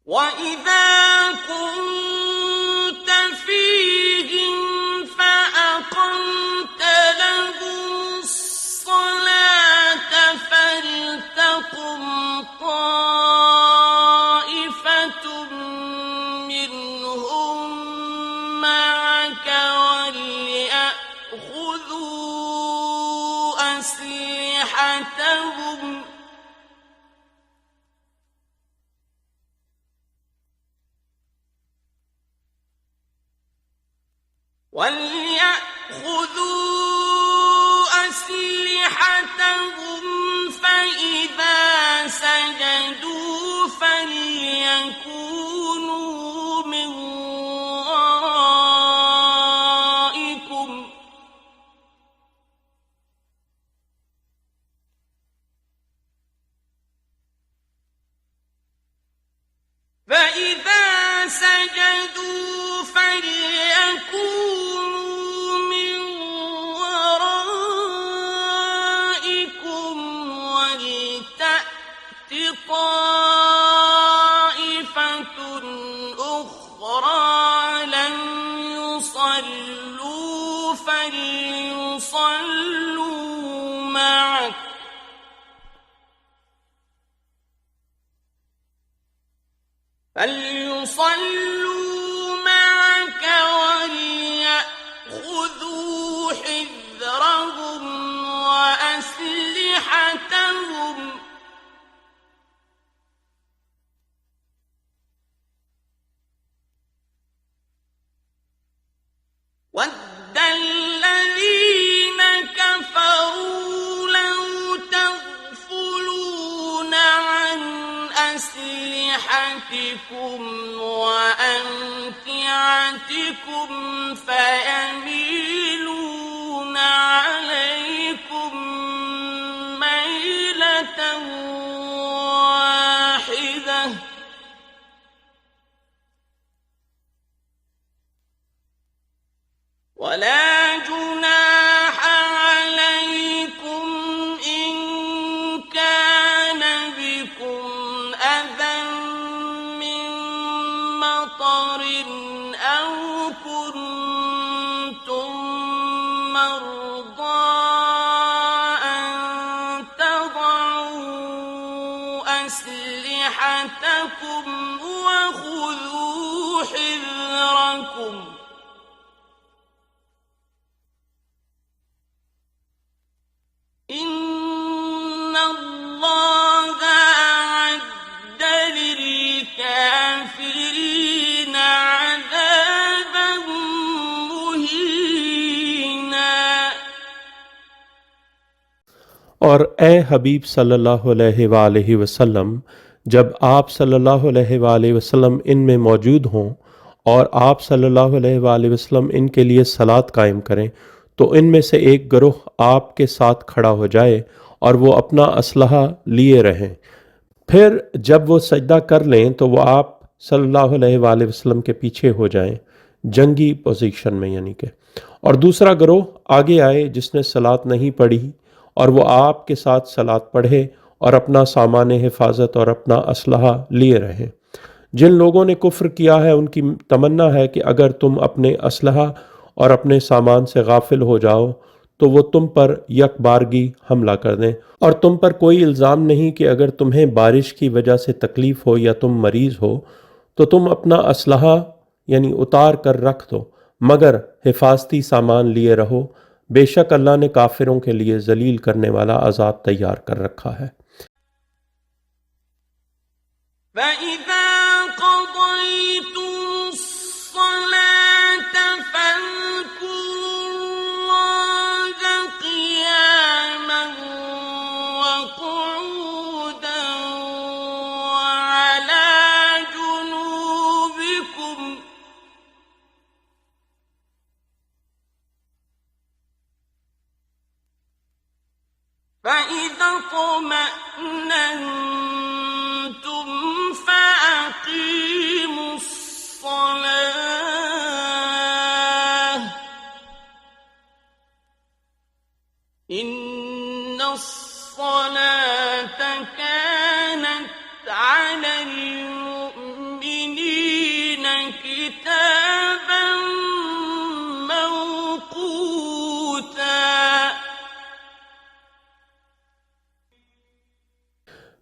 وَإِذَا كُنتَ فِيهِمْ فَأَقَمْتَ لَهُمُ الصَّلَاةَ فَلْتَقُمْ طَائِفَةٌ مِّنْهُم مَّعَكَ وَلْيَأْخُذُوا أَسْلِحَتَهُمْ فَإِذَا سَجَدُوا فَلْيَكُونُوا مِن وَرَائِكُمْ وَلْتَأْتِ طَائِفَةٌ أُخْرَىٰ لَمْ يُصَلُّوا فَلْيُصَلُّوا مَعَكَ وَلْيَأْخُذُوا حِذْرَهُمْ وَأَسْلِحَتَهُمْ ۗ وَدَّ الَّذِينَ كَفَرُوا لَوْ تَغْفُلُونَ عَنْ أَسْلِحَتِكُمْ وَأَمْتِعَتِكُمْ فَيَمِيلُونَ عَلَيْكُم مَّيْلَةً وَاحِدَةً ۚ وَلَا جُنَاحَ عَلَيْكُمْ إِن كَانَ بِكُمْ أَذًى مِّن مَّطَرٍ أَوْ كُنتُم مَّرْضَىٰ أَن تَضَعُوا أَسْلِحَتَكُمْ وَخُذُوا حِذْرَكُمْ ۗ إِنَّ اللَّهَ أَعَدَّ لِلْكَافِرِينَ عَذَابًا مُّهِينًا۔ और ए हबीब सल्लल्लाहु अलैहि वसल्लम, जब आप सल्लल्लाहु अलैहि वसल्लम इनमें मौजूद हों और आप सल्लल्लाहु अलैहि वसल्लम इनके लिए सलात कायम करें, तो इनमें से एक गिरोह आपके साथ खड़ा हो जाए और वो अपना असलहा लिए रहें। फिर जब वो सजदा कर लें तो वो आप सल्लल्लाहु अलैहि वसल्लम के पीछे हो जाएं, जंगी पोजीशन में यानी कि, और दूसरा गिरोह आगे आए जिसने सलात नहीं पढ़ी और वो आपके साथ सलात पढ़े और अपना सामान हिफाजत और अपना असलहा लिए रहें। जिन लोगों ने कुफ्र किया है उनकी तमन्ना है कि अगर तुम अपने असलहा और अपने सामान से गाफिल हो जाओ तो वो तुम पर यकबारगी हमला कर दें, और तुम पर कोई इल्ज़ाम नहीं कि अगर तुम्हें बारिश की वजह से तकलीफ़ हो या तुम मरीज़ हो तो तुम अपना असलहा यानी उतार कर रख दो, मगर हिफाजती सामान लिए रहो। बेशक अल्लाह ने काफिरों के लिए जलील करने वाला अज़ाब तैयार कर रखा है। فَإِذَا قَضَيْتُمُ الصَّلَاةَ فَاذْكُرُوا اللَّهَ قِيَامًا وَقُعُودًا وَعَلَىٰ جُنُوبِكُمْ ۚ فَإِذَا اطْمَأْنَنتُمْ فَأَقِيمُوا الصَّلَاةَ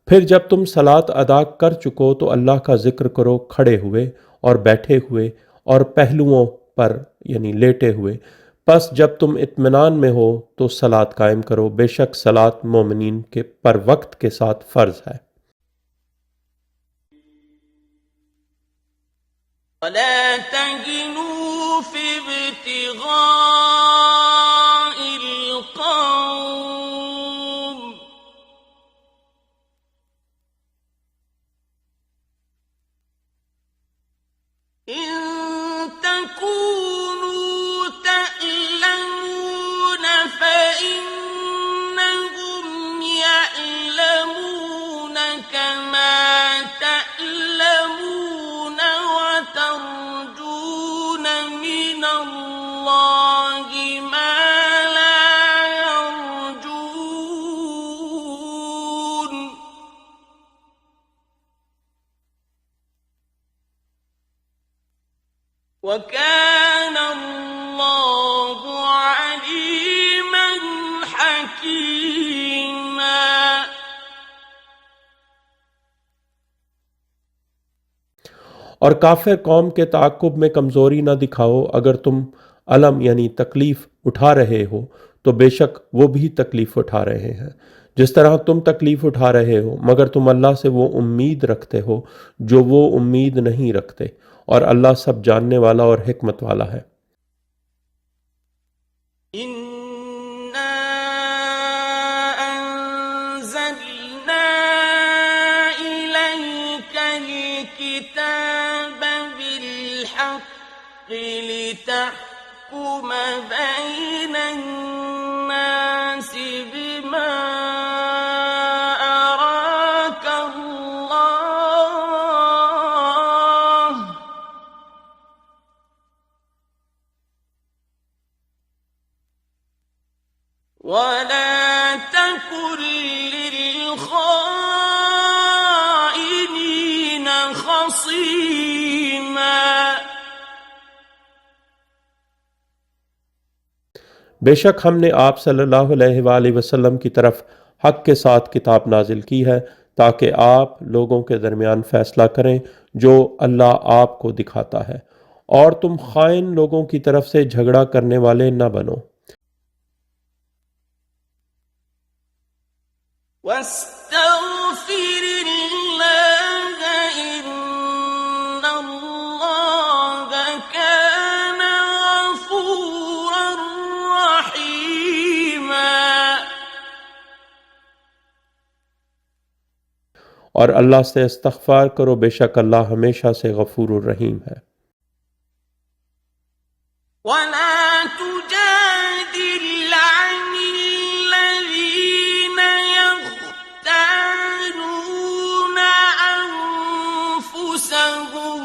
फिर जब तुम सलात अदा कर चुको तो अल्लाह का जिक्र करो खड़े हुए और बैठे हुए और पहलुओं पर यानी लेटे हुए। बस जब तुम इत्मीनान में हो तो सलात कायम करो, बेशक सलात मोमिनीन के पर वक्त के साथ फ़र्ज है। ولا تهنوا في ابتغاء القوم إن تكونوا تألمون فإنهم يألمون كما تألمون وترجون من الله ما لا يرجون وكان الله عليما حكيما और काफिर कौम के ताक़ुब में कमज़ोरी न दिखाओ। अगर तुम अलम यानी तकलीफ़ उठा रहे हो तो बेशक वो भी तकलीफ़ उठा रहे हैं जिस तरह तुम तकलीफ़ उठा रहे हो, मगर तुम अल्लाह से वो उम्मीद रखते हो जो वो उम्मीद नहीं रखते, और अल्लाह सब जानने वाला और हिकमत वाला है। إنا أنزلنا إليك الكتاب بالحق لتحكم بين الناس بما أراك الله ولا تكن للخائنين خصيما बेशक हमने आप सल्लल्लाहु अलैहि वसल्लम की तरफ हक के साथ किताब नाजिल की है ताकि आप लोगों के दरमियान फैसला करें जो अल्लाह आपको दिखाता है, और तुम खाइन लोगों की तरफ से झगड़ा करने वाले न बनो। واستغفر الله إن الله كان غفورا رحيما और अल्लाह से इस्तग़फ़ार करो, बेशक अल्लाह हमेशा से गफूर रहीम है। ولا تجادل عن الذين يختانون أنفسهم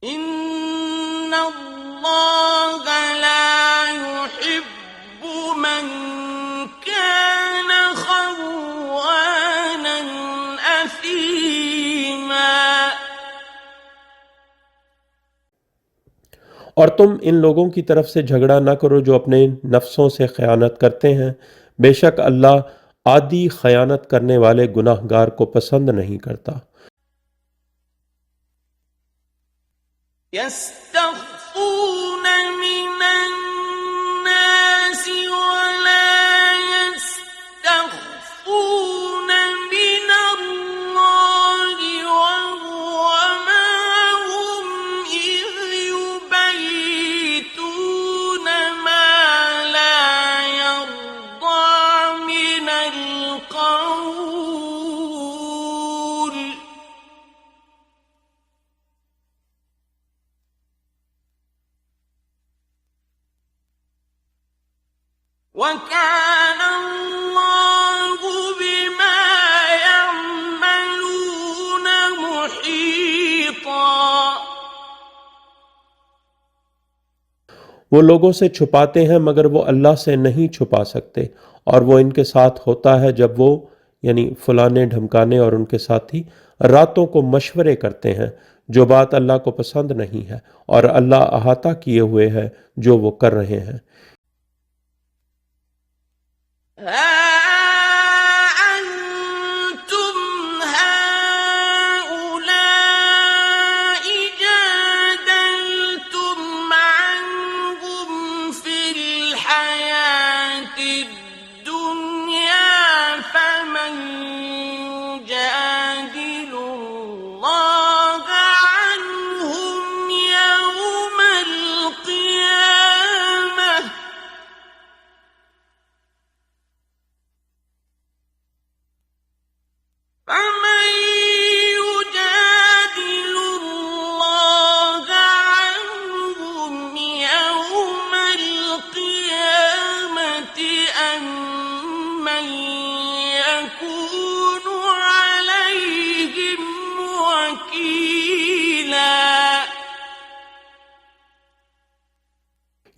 إن الله لا يحب من كان خوانا أثيما और तुम इन लोगों की तरफ से झगड़ा न करो जो अपने नफ्सों से खयानत करते हैं, बेशक अल्लाह आदि खयानत करने वाले गुनाहगार को पसंद नहीं करता। يستخفون من الناس ولا يستخفون من الله وهو معهم إذ يبيتون ما لا يرضى من القول وكان الله بما يعملون محيطا वो लोगों से छुपाते हैं मगर वो अल्लाह से नहीं छुपा सकते, और वो इनके साथ होता है जब वो यानी फुलाने ढमकाने और उनके साथी रातों को मशवरे करते हैं जो बात अल्लाह को पसंद नहीं है, और अल्लाह अहाता किए हुए है जो वो कर रहे हैं। ها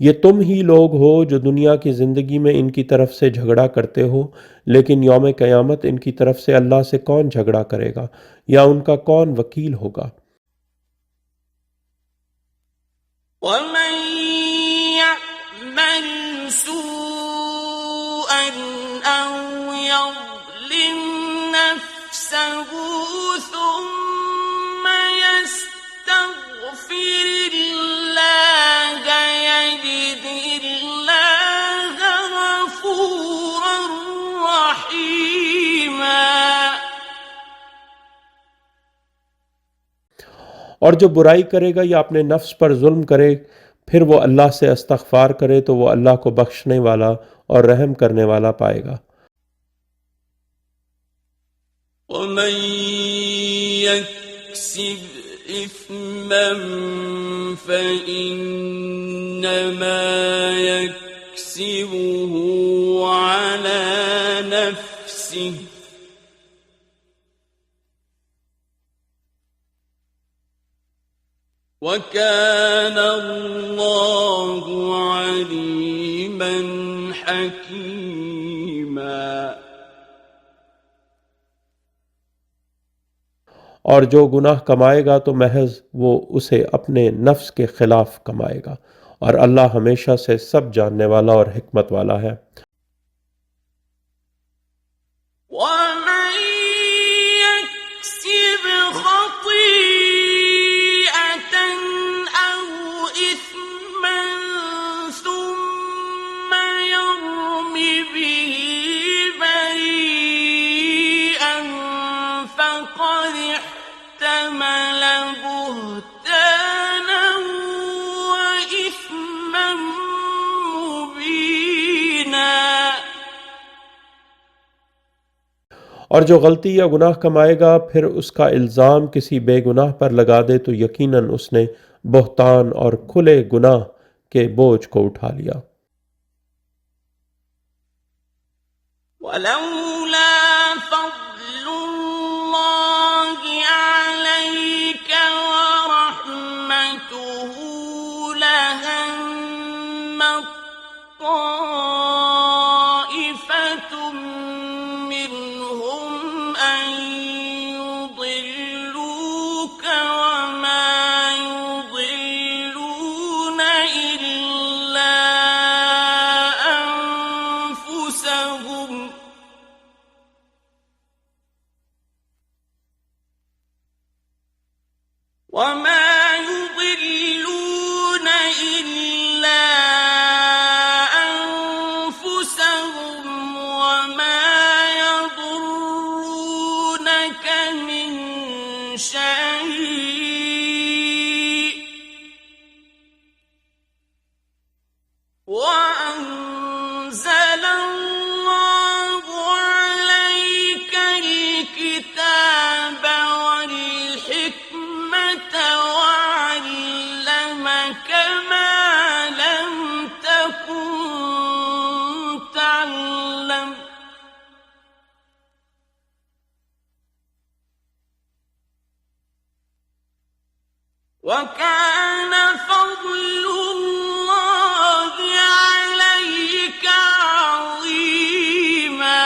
ये तुम ही लोग हो जो दुनिया की ज़िंदगी में इनकी तरफ से झगड़ा करते हो, लेकिन यौम क़यामत इनकी तरफ से अल्लाह से कौन झगड़ा करेगा या उनका कौन वकील होगा। ومن يعمل سوءا أو يظلم نفسه ثم يستغفر الله يجد الله غفورا رحيما। और जो बुराई करेगा या अपने नफ्स पर जुल्म करे, फिर वो अल्लाह से इस्तग़फ़ार करे तो वो अल्लाह को बख्शने वाला और रहम करने वाला पाएगा। ومن يكسب إثما فإنما يكسبه على نفسه وكان الله عليما حكيما। और जो गुनाह कमाएगा तो महज वो उसे अपने नफ्स के खिलाफ कमाएगा, और अल्लाह हमेशा से सब जानने वाला और हिकमत वाला है। ومن يكسب خطيئة أو إثما ثم يرم به بريئا فقد احتمل بهتانا وإثما مبينا। और जो गलती या गुनाह कमाएगा फिर उसका इल्ज़ाम किसी बेगुनाह पर लगा दे तो यकीनन उसने बहतान और खुले गुनाह के बोझ को उठा लिया। ولولا فضل الله عليك ورحمته لهم طائفة منهم أن يضلوك وما يضلون إلا أنفسهم وما يضلون إلا أنفسهم وما يضرونك من شيء وأنزل الله عليك الكتاب والحكمة وعلمك ما لم تكن تعلم وكان فضل الله عليك عظيما।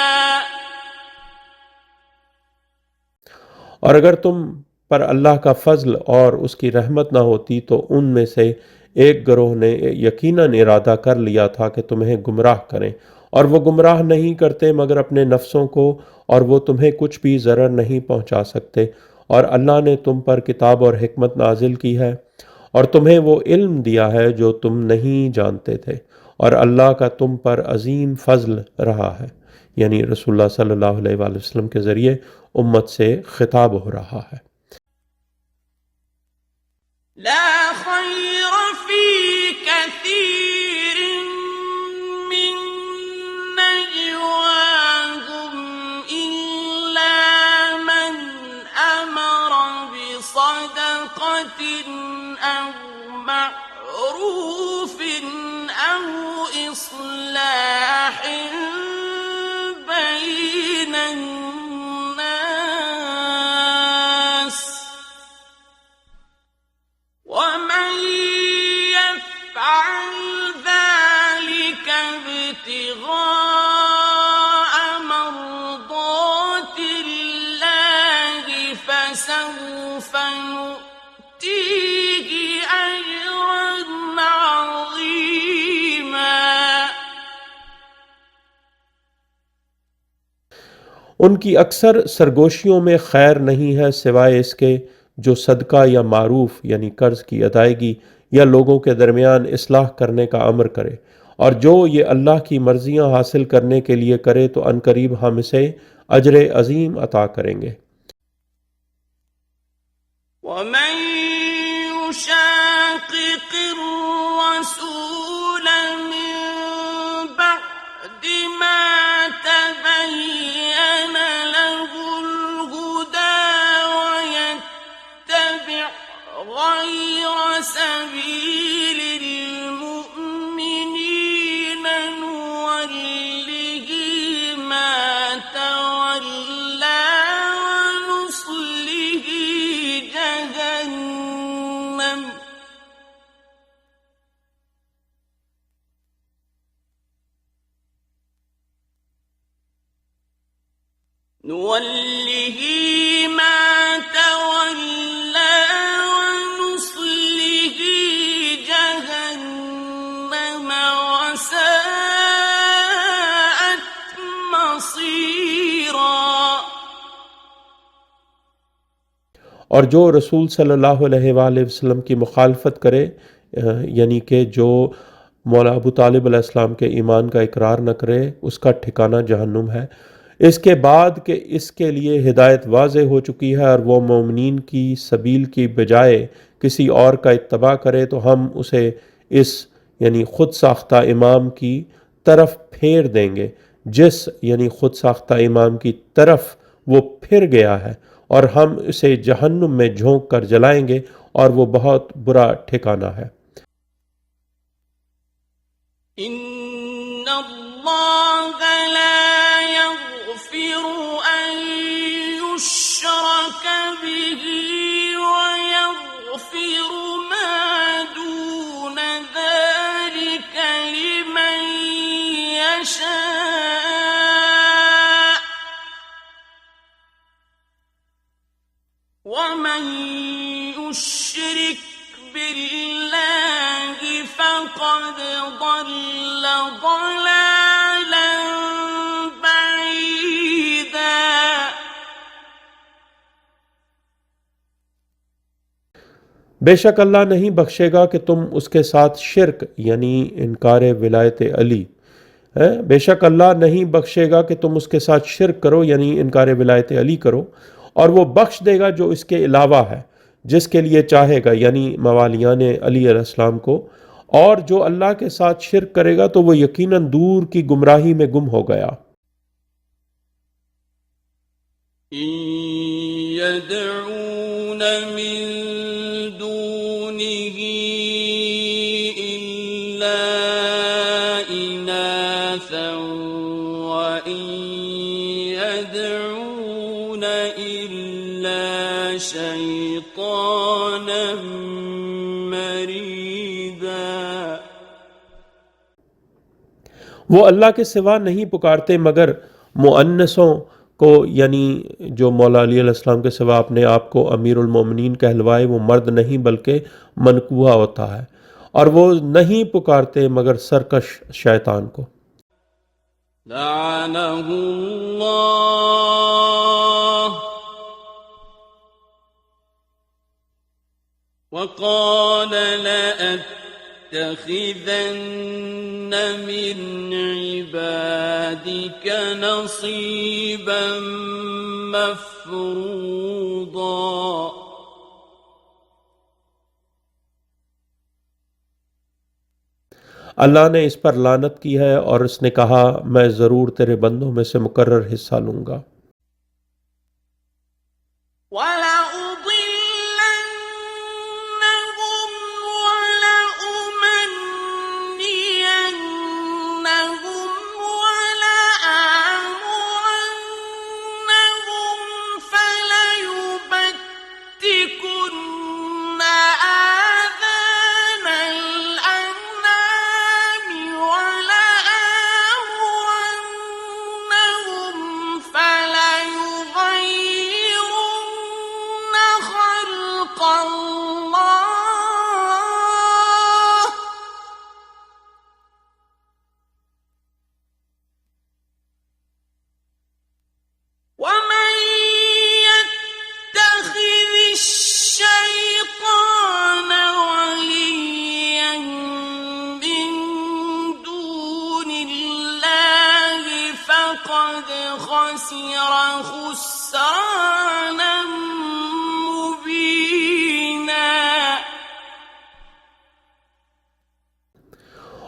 और अगर तुम पर अल्लाह का फजल और उसकी रहमत ना होती तो उनमें से एक गिरोह ने यकीनन इरादा कर लिया था कि तुम्हें गुमराह करें, और वो गुमराह नहीं करते मगर अपने नफ्सों को, और वो तुम्हें कुछ भी ज़रर नहीं पहुंचा सकते। और अल्लाह ने तुम पर किताब और हिकमत नाजिल की है और तुम्हें वो इल्म दिया है जो तुम नहीं जानते थे, और अल्लाह का तुम पर अजीम फजल रहा है। यानी रसूलुल्लाह सल्लल्लाहु अलैहि वसल्लम के ज़रिए उम्मत से खिताब हो रहा है। لا خير في كثير من نجواهم إلا من أمر بصدقة أو معروف أو إصلاح بين الناس ومن يفعل उनकी अक्सर सरगोशियों में खैर नहीं है सिवाय इसके जो सदका या मारूफ यानी कर्ज की अदायगी या लोगों के दरमियान इस्लाह करने का अमर करे, और जो ये अल्लाह की मर्जियां हासिल करने के लिए करे तो अनकरीब हम इसे अजर अजीम अता करेंगे। ومن يشاقق الرسول من بعد ما تبين له الهدى ويتبع غير سبيل المؤمنين نوله ما تولى ونصله جهنم نوله ما تولى ونصله جهنم وساءت مصيرا। और जो रसूल सल्लल्लाहु अलैहि वसल्लम की मुखालफत करे, यानी कि जो मौला अबू तालिब अलैहिस्सलाम के ईमान का इकरार न करे, उसका ठिकाना जहन्नुम है। इसके बाद कि इसके लिए हिदायत वाज़ेह हो चुकी है और वो मोमिनीन की सबील की बजाय किसी और का इत्तबा करे तो हम उसे इस यानी खुद साख्ता इमाम की तरफ फेर देंगे, जिस यानी खुद साख्ता इमाम की तरफ वो फिर गया है, और हम इसे जहन्नुम में झोंक कर जलाएंगे और वो बहुत बुरा ठिकाना है। इन्नल्लाह ला यग़फिरु अन युश्रक बिही व यग़फिरु मा दून ज़ालिका लिमन यशा ومن يشرك بالله فقد ضل ضلالا بعيدا। बेशक अल्लाह नहीं बख्शेगा कि तुम उसके साथ शिरक यानी इनकार विलायत अली है, बेशक अल्लाह नहीं बख्शेगा कि तुम उसके साथ शिरक करो यानी इनकार विलायत अली करो, और वो बख्श देगा जो इसके अलावा है जिसके लिए चाहेगा यानी मवालियान अली अलैहिस्सलाम को, और जो अल्लाह के साथ शिरक करेगा तो वो यकीनन दूर की गुमराही में गुम हो गया। यदऊन मिन दूनिही इल्ला इनासन व इन यदऊन इल्ला शैतानम मरीदा। वो अल्लाह के सिवा नहीं पुकारते मगर मुअन्नसों को, यानी जो मौला अली अलैहिस्सलाम के सिवा अपने आप को अमीरुल मोमिनीन कहलवाए वो मर्द नहीं बल्कि मनकूहा होता है, और वो नहीं पुकारते मगर सरकश शैतान को। लअनहुल्लाह वक़ाल लअत्तखिज़न्न मिन इबादिक नसीबन मफ़रूदा। अल्लाह ने इस पर लानत की है और उसने कहा मैं ज़रूर तेरे बंदों में से मुकर्रर हिस्सा लूँगा। वलउदिल्लन्नहुम वलउमन्नियन्नहुम वलआमुरन्नहुम फलयुबत्तिकुन्न आज़ानल अनआम वलआमुरन्नहुम خسر خسرانا مبينا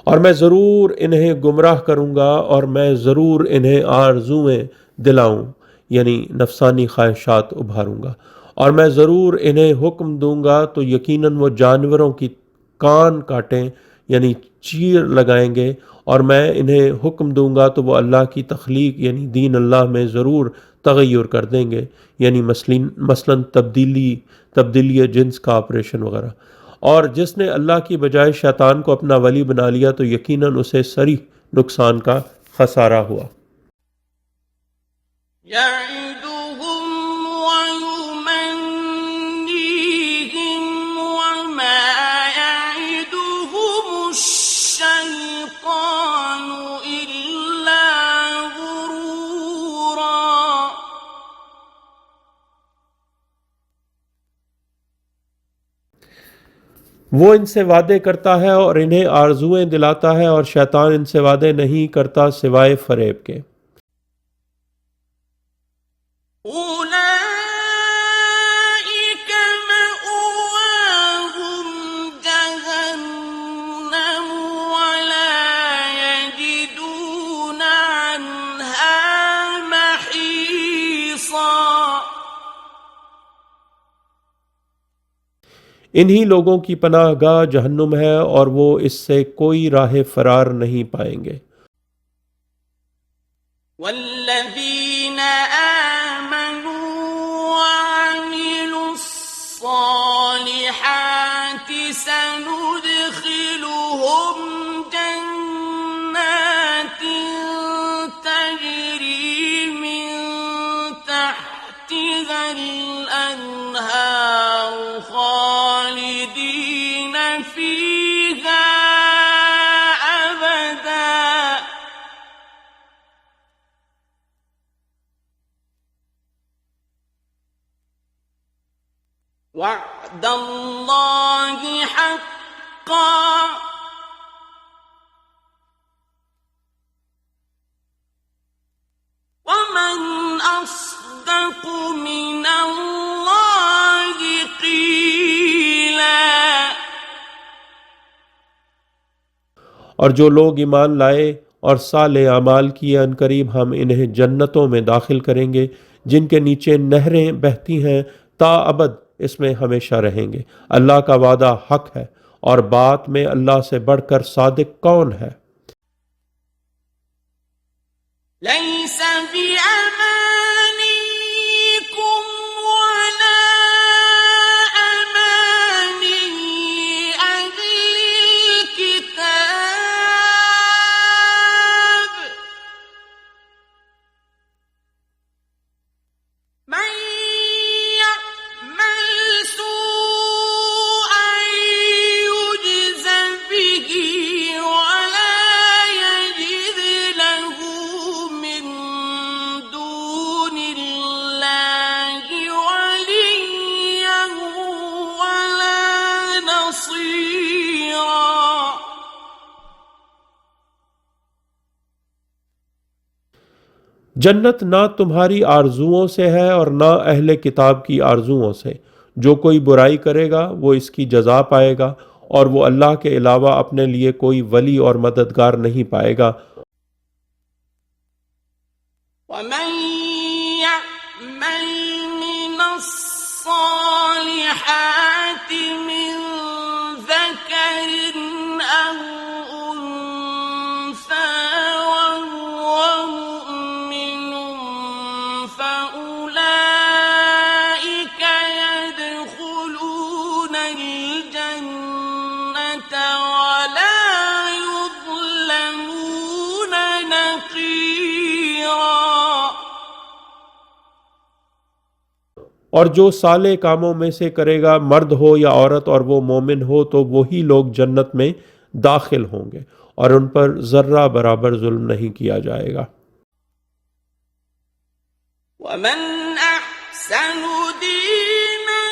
और मैं ज़रूर इन्हें गुमराह करूँगा और मैं ज़रूर इन्हें आरज़ुएँ दिलाऊँ यानी नफसानी ख्वाहिशात उभारूँगा और मैं ज़रूर इन्हें हुक्म दूँगा तो यकीनन वो जानवरों की कान काटें यानी चीर लगाएंगे और मैं इन्हें हुक्म दूँगा तो वो अल्लाह की तख्लीक यानी दीन अल्लाह में ज़रूर तगय्युर कर देंगे यानी मसलन तब्दीली जिन्स का ऑपरेशन वगैरह। और जिसने अल्लाह की बजाय शैतान को अपना वली बना लिया तो यकीनन उसे सरी नुकसान का खसारा हुआ। يعدهم ويمنيهم وما يعدهم الشيطان إلا غرورا वो इनसे वादे करता है और इन्हें आरजुएं दिलाता है और शैतान इनसे वादे नहीं करता सिवाय फरेब के। أولئك مأواهم جهنم ولا يجدون عنها محيصا इन्हीं लोगों की पनाहगाह जहन्नुम है और वो इससे कोई राह फरार नहीं पाएंगे। والذين آمنوا وعملوا الصالحات سندخلهم جنات تجري من تحتها الأنهار خالدين فيها أبدا وعد الله حقا ومن أصدق من الله قيلا और जो लोग ईमान लाए और साले अमाल किए अनकरीब हम इन्हें जन्नतों में दाखिल करेंगे जिनके नीचे नहरें बहती हैं ताअबद इसमें हमेशा रहेंगे। अल्लाह का वादा हक है और बात में अल्लाह से बढ़कर सादिक कौन है। ليس بأمانيكم ولا أماني أهل الكتاب من يعمل سوءا يجز به ولا يجد له من دون الله وليا ولا نصيرا जन्नत ना तुम्हारी आरजुओं से है और ना अहले किताब की आरजुओं से। जो कोई बुराई करेगा वो इसकी जजा पाएगा और वो अल्लाह के अलावा अपने लिए कोई वली और मददगार नहीं पाएगा। ومن يعمل من الصالحات من ذكر أو أنثى وهو مؤمن فأولئك يدخلون الجنة ولا يظلمون نقيرا और जो साले कामों में से करेगा मर्द हो या औरत और वो मोमिन हो तो वही लोग जन्नत में दाखिल होंगे और उन पर जर्रा बराबर जुल्म नहीं किया जाएगा। ومن أحسن دينا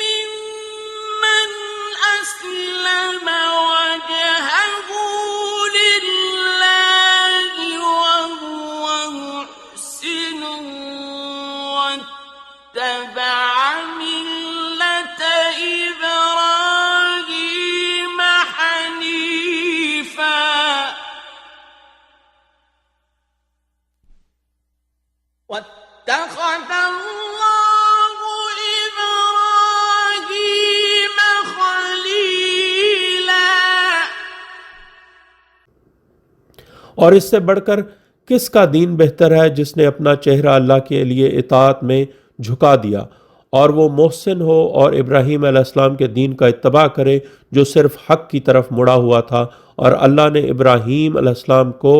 ممن أسلم وجهه لله وهو محسن واتبع ملة إبراهيم حنيفا واتخذ الله إبراهيم خليلا। और इससे बढ़कर किसका दीन बेहतर है जिसने अपना चेहरा अल्लाह के लिए इताअत में झुका दिया और वो मोहसिन हो और इब्राहीम अलैहिस्सलाम के दीन का इत्तबा करे जो सिर्फ हक की तरफ मुड़ा हुआ था। और अल्लाह ने इब्राहीम अलैहिस्सलाम को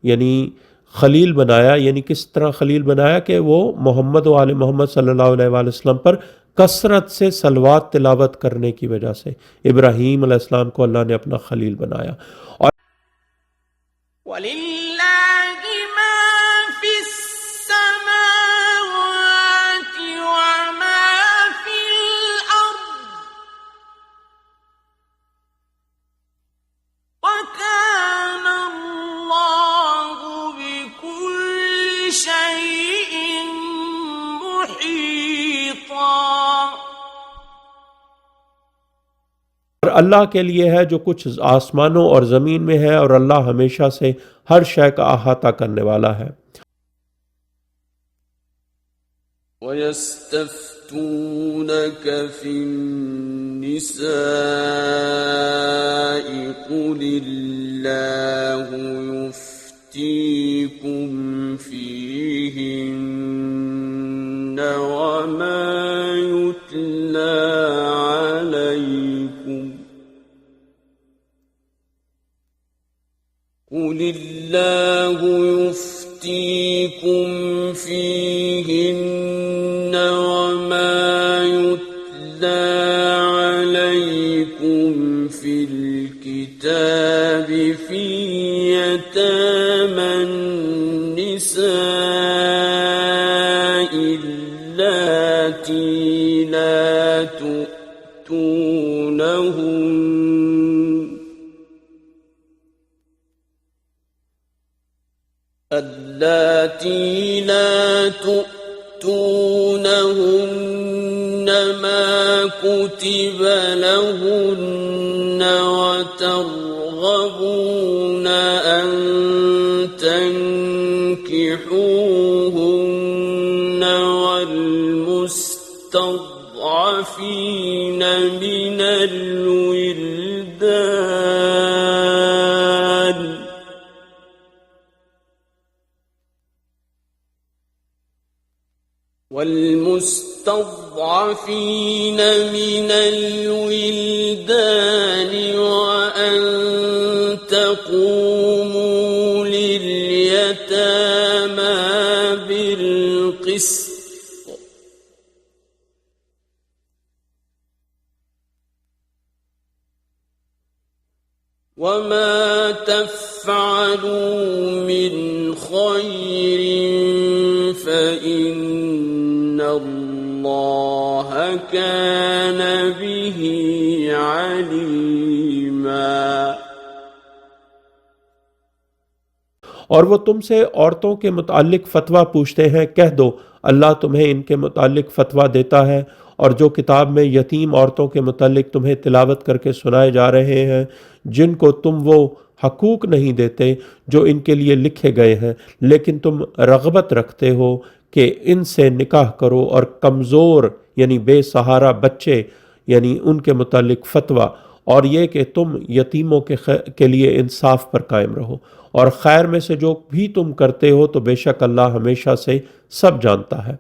यानी खलील बनाया, यानी किस तरह खलील बनाया कि वो मोहम्मद व आले मोहम्मद सल्लल्लाहु अलैहि वसल्लम पर कसरत से सलवात तिलावत करने की वजह से इब्राहीम अलैहिस्सलाम को अल्लाह ने अपना खलील बनाया। और वलिल्लाहि मा फिस्समावाति व मा फिल अर्द व कान अल्लाहु बिकुल्लि शैइन मुहीता। और अल्लाह के लिए है जो कुछ आसमानों और ज़मीन में है और अल्लाह हमेशा से हर शय का अहाता करने वाला है। وَيَسْتَفْتُونَكَ فِي النِّسَاءِ قُلِ اللَّهُ يُفْتِيكُمْ فِيهِنَّ وَمَا يُتْلَى عليكم قل الله يفتيكم فيهن وما يتلى عليكم في الكتاب في يتامى النساء اللاتي لا تؤتونهن ما كتب لهن وترغبون أن تنكحوهن والمستضعفين من الولدان وأن تقوموا لليتامى بالقسط وما تفعلوا من خير فإن الله كان به عليما। और वो तुमसे औरतों के मुतालिक फतवा पूछते हैं, कह दो अल्लाह तुम्हें इनके मुतालिक फतवा देता है और जो किताब में यतीम औरतों के मुतालिक तुम्हें तिलावत करके सुनाए जा रहे हैं जिनको तुम वो हकूक नहीं देते जो इनके लिए लिखे गए हैं, लेकिन तुम रग़बत रखते हो कि इनसे निकाह करो, और कमज़ोर यानी बेसहारा बच्चे यानी उनके मुतालिक फतवा, और ये कि तुम यतीमों के लिए इंसाफ पर कायम रहो, और खैर में से जो भी तुम करते हो तो बेशक अल्लाह हमेशा से सब जानता है।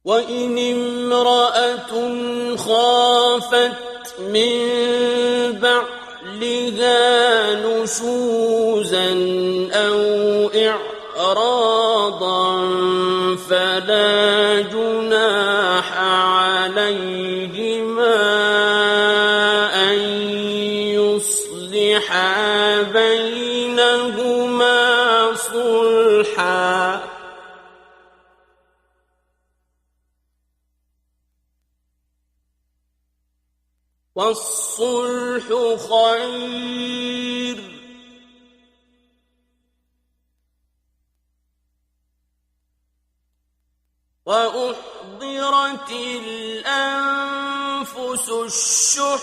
وَإِنِ امْرَأَةٌ خَافَتْ مِنْ بَعْلِهَا نُشُوزًا أَوْ إِعْرَاضًا فَلَا جُنَاحَ عَلَيْهِمَا أَنْ يُصْلِحَا بَيْنَهُمَا صُلْحًا والصلح خير وأحضرت الأنفس الشح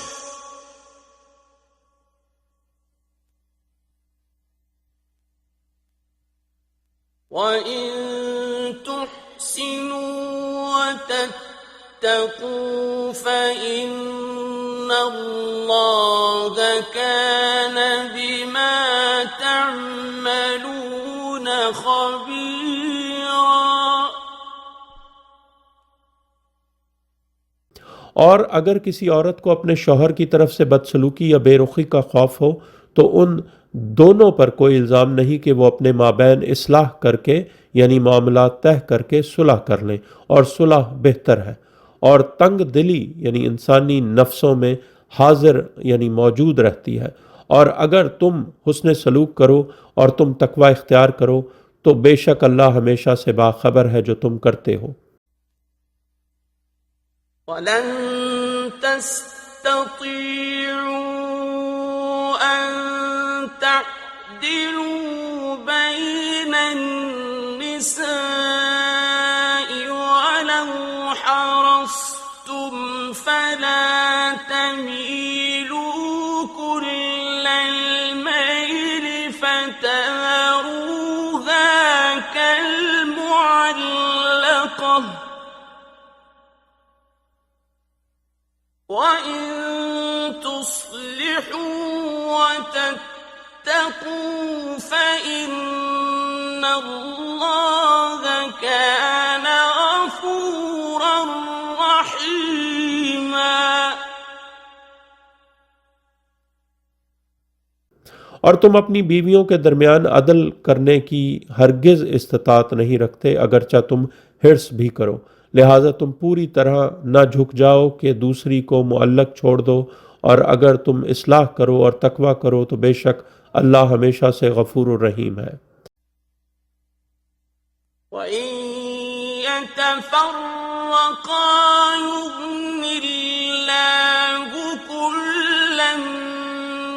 وإن تحسنوا وتتقوا فإن الله كان بما تعملون خبيرا। और अगर किसी औरत को अपने शौहर की तरफ से बदसलूकी या बेरुखी का खौफ हो तो उन दोनों पर कोई इल्ज़ाम नहीं कि वो अपने माबैन इस्लाह करके यानी मामला तय करके सुलह कर लें, और सुलह बेहतर है। और तंग दिली यानी इंसानी नफ्सों में हाजिर यानी मौजूद रहती है। और अगर तुम हुस्न सलूक करो और तुम तकवा इख्तियार करो तो बेशक अल्लाह हमेशा से बाखबर है जो तुम करते हो। वलन तस्ततीअू अन तअदिलू बैनन निसाइ वलौ हरस्तुम फला तमीलू कुल्लल मैल फतज़रूहा कल्मुअल्लक़ह وَإِن تُصْلِحُوا وَتَتَّقُوا فَإِنَّ اللَّهَ كَانَ غَفُورًا رَحِيمًا। और तुम अपनी बीवियों के दरमियान अदल करने की हरगिज़ इस्तिताअत नहीं रखते अगरचा तुम हिर्स भी करो। लिहाजा तुम पूरी तरह न झुक जाओ कि दूसरी को मुअल्लक छोड़ दो, और अगर तुम इस्लाह करो और तकवा करो तो बेशक अल्लाह हमेशा से गफूर रहीम है। وَإِن يَتَفَرَّقَا يُغْنِ اللَّهُ كُلًّا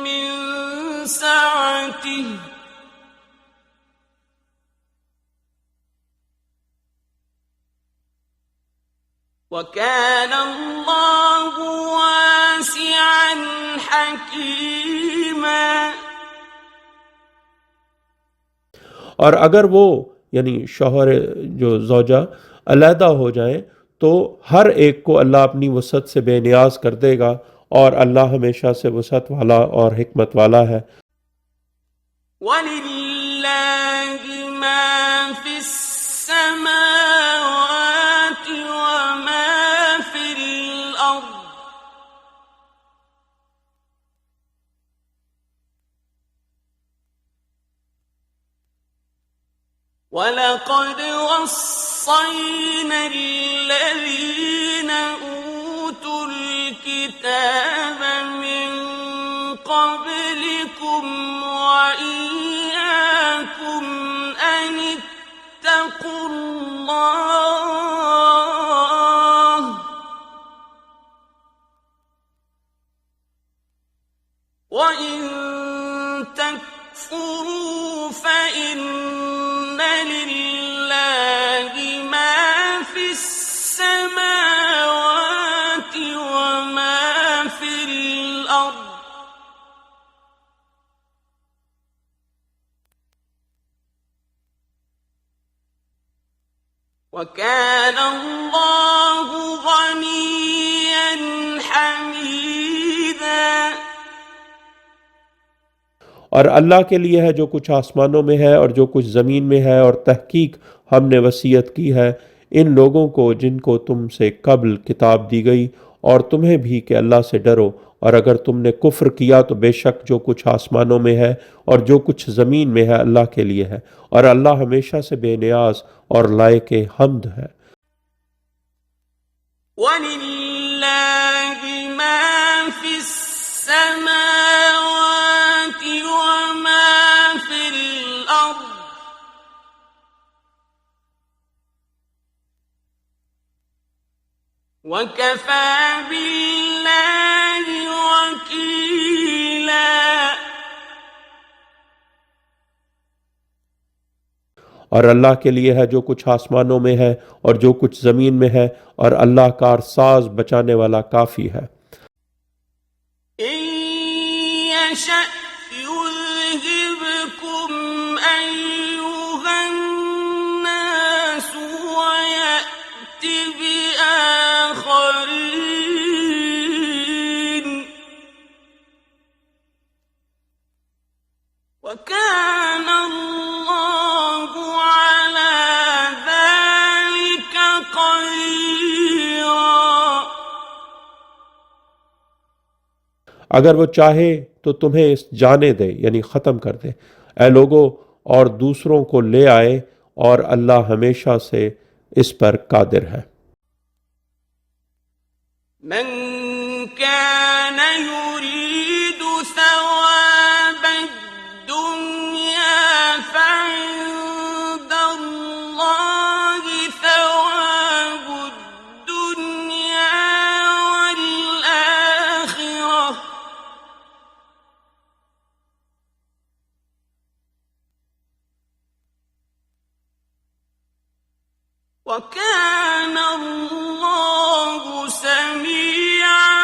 مِّن سَعَتِهِ وَكَانَ اللَّهُ وَاسِعًا حَكِيمًا। और अगर वो यानी शौहर जो ज़ौजा अलहदा हो जाएं तो हर एक को अल्लाह अपनी वसअत से बेनियाज कर देगा, और अल्लाह हमेशा से वसअत वाला और हिकमत वाला है। وَلِلَّهِ مَا فِي السَّمَاوَاتِ وَمَا فِي الْأَرْضِ وَلَقَدْ وَصَّيْنَا الَّذِينَ أُوتُوا الْكِتَابَ مِن قَبْلِكُمْ وَإِيَّاكُمْ أَنِ اتَّقُوا اللَّهَ وَإِن تَكْفُرُوا فَإِنَّ لِلَّهِ مَا فِي السَّمَاوَاتِ وَمَا فِي الْأَرْضِ وَكَانَ اللَّهُ غَنِيًّا حَمِيدًا। और अल्लाह के लिए है जो कुछ आसमानों में है और जो कुछ ज़मीन में है, और तहकीक हमने वसीयत की है इन लोगों को जिनको तुमसे कब्ल किताब दी गई और तुम्हें भी कि अल्लाह से डरो, और अगर तुमने कुफ्र किया तो बेशक जो कुछ आसमानों में है और जो कुछ ज़मीन में है अल्लाह के लिए है, और अल्लाह हमेशा से बेनियाज और लायक हम्द है। وَلِلَّهِ مَا فِي السَّمَاوَاتِ وَمَا فِي الْأَرْضِ وَكَفَى بِاللَّهِ وَكِيلًا। और अल्लाह के लिए है जो कुछ आसमानों में है और जो कुछ ज़मीन में है, और अल्लाह कारसाज बचाने वाला काफ़ी है। إن يشأ يذهبكم أيها الناس ويأت بآخرين وكان الله على ذلك قديرا। अगर वो चाहे तो तुम्हें इस जाने दे, यानी ख़त्म कर दे, ए लोगो, और दूसरों को ले आए, और अल्लाह हमेशा से इस पर कादिर है। من كان يريد ثواب الدنيا فعند الله ثواب الدنيا والآخرة وكان الله سميعا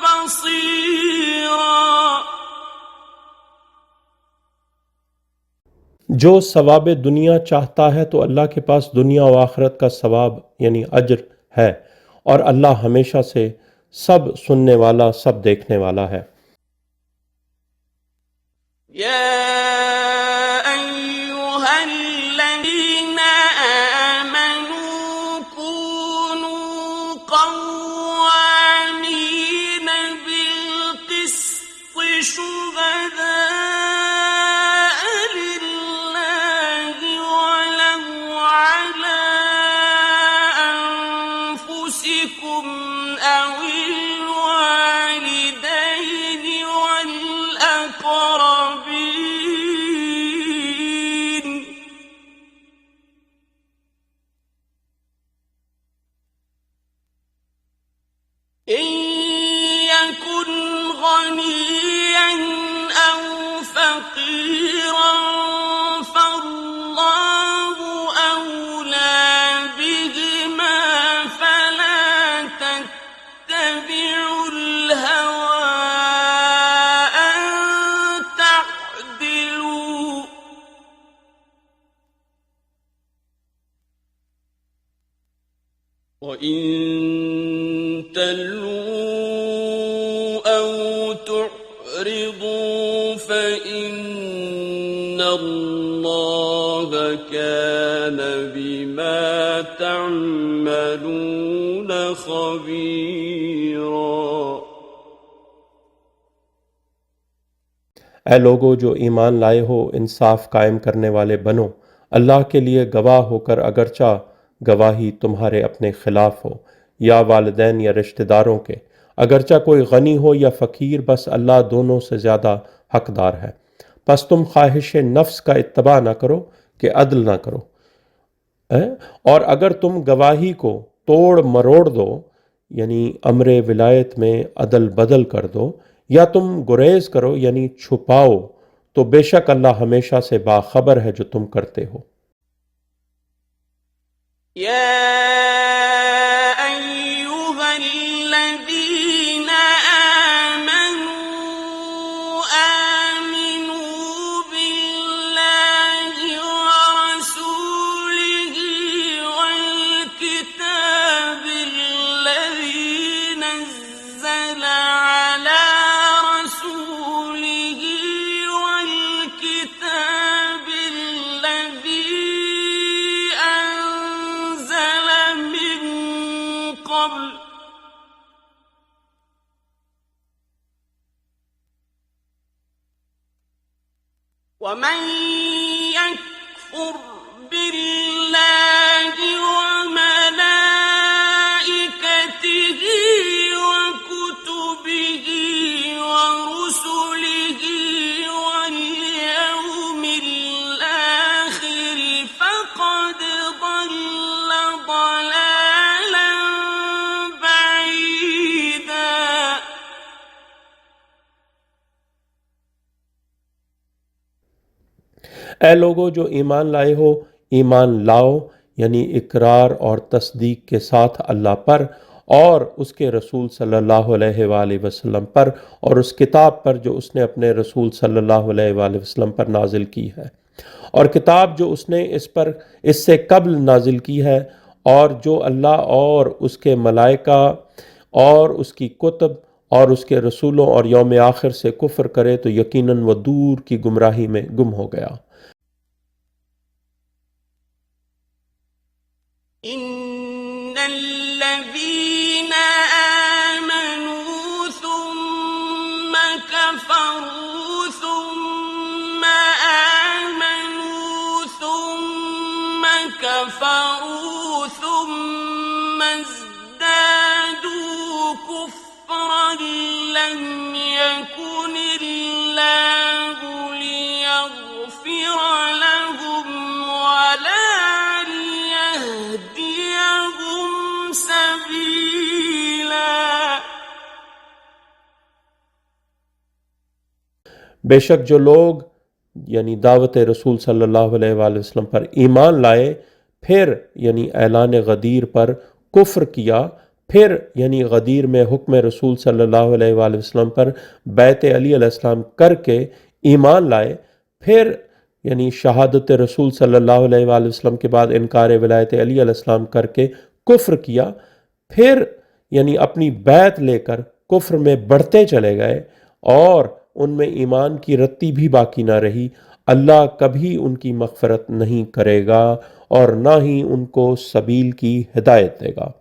بصيرا। जो सवाब दुनिया चाहता है तो अल्लाह के पास दुनिया व आखिरत का सवाब यानी अज्र है, और अल्लाह हमेशा से सब सुनने वाला, सब देखने वाला है। يا أيها الذين آمنوا كونوا قوامين بالقسط شهداء لله ولو على أنفسكم أو الوالدين والأقربين إن يكن غنيا أو فقيرا فالله أولى بهما فلا تتبعوا الهوى أن تعدلوا وإن تلووا أو تعرضوا فإن الله كان بما تعملون خبيرا। ए लोगो जो ईमान लाए हो, इंसाफ कायम करने वाले बनो, अल्लाह के लिए गवाह होकर, अगरचा गवाही तुम्हारे अपने खिलाफ हो या वालिदैन या रिश्तेदारों के, अगरचा कोई गनी हो या फ़कीर, बस अल्लाह दोनों से ज़्यादा हकदार है। बस तुम ख्वाहिश नफ्स का इत्तबा न करो कि अदल ना करो, और अगर तुम गवाही को तोड़ मरोड़ दो, यानी अमरे विलायत में अदल बदल कर दो, या तुम गुरेज करो यानी छुपाओ, तो बेशक अल्लाह हमेशा से बाखबर है जो तुम करते हो। يا أيها الذين آمنوا آمنوا بالله ورسوله والكتاب الذي نزل على رسوله والكتاب الذي أنزل من قبل ومن يكفر بالله وملائكته وكتبه ورسله واليوم الآخر فقد ضل ضلالا بعيدا۔ ए लोगो जो ईमान लाए हो, ईमान लाओ यानी इकरार और तस्दीक के साथ अल्लाह पर और उसके रसूल सल्लल्लाहु अलैहि वसल्लम पर और उस किताब पर जो उसने अपने रसूल सल्लल्लाहु अलैहि वसल्लम पर नाजिल की है, और किताब जो उसने इस पर इससे कब्ल नाजिल की है, और जो अल्लाह और उसके मलाइका और उसकी कुतुब और उसके रसूलों और यौम आखिर से कुफ्र करे तो यकीनन वह दूर की गुमराही में गुम हो गया। इन्नल्लज़ीना आमनू सुम्मा कफ़रू सुम्मा आमनू सुम्मा कफ़रू सुम्मा इज़्दादू कुफ़्रन लम यकुनिल्लाहु लियग़फ़िर लहुम वला बेशक जो लोग यानी दावत रसूल सल्लल्लाहु अलैहि वसल्लम पर ईमान लाए, फिर यानी ऐलान गदीर पर कुफ्र किया, फिर यानी गदीर में हुक्म रसूल सल्लल्लाहु अलैहि वसल्लम पर बैत अली अलैहिस्सलाम करके ईमान लाए, फिर यानी शहादत रसूल सल्लल्लाहु अलैहि वसल्लम के बाद इनकार विलायत अली अलैहिस्सलाम करके कुफ्र किया, फिर यानी अपनी बैत लेकर कुफ्र में बढ़ते चले गए और उनमें ईमान की रत्ती भी बाकी ना रही। अल्लाह कभी उनकी मग़फ़िरत नहीं करेगा और ना ही उनको सबील की हिदायत देगा।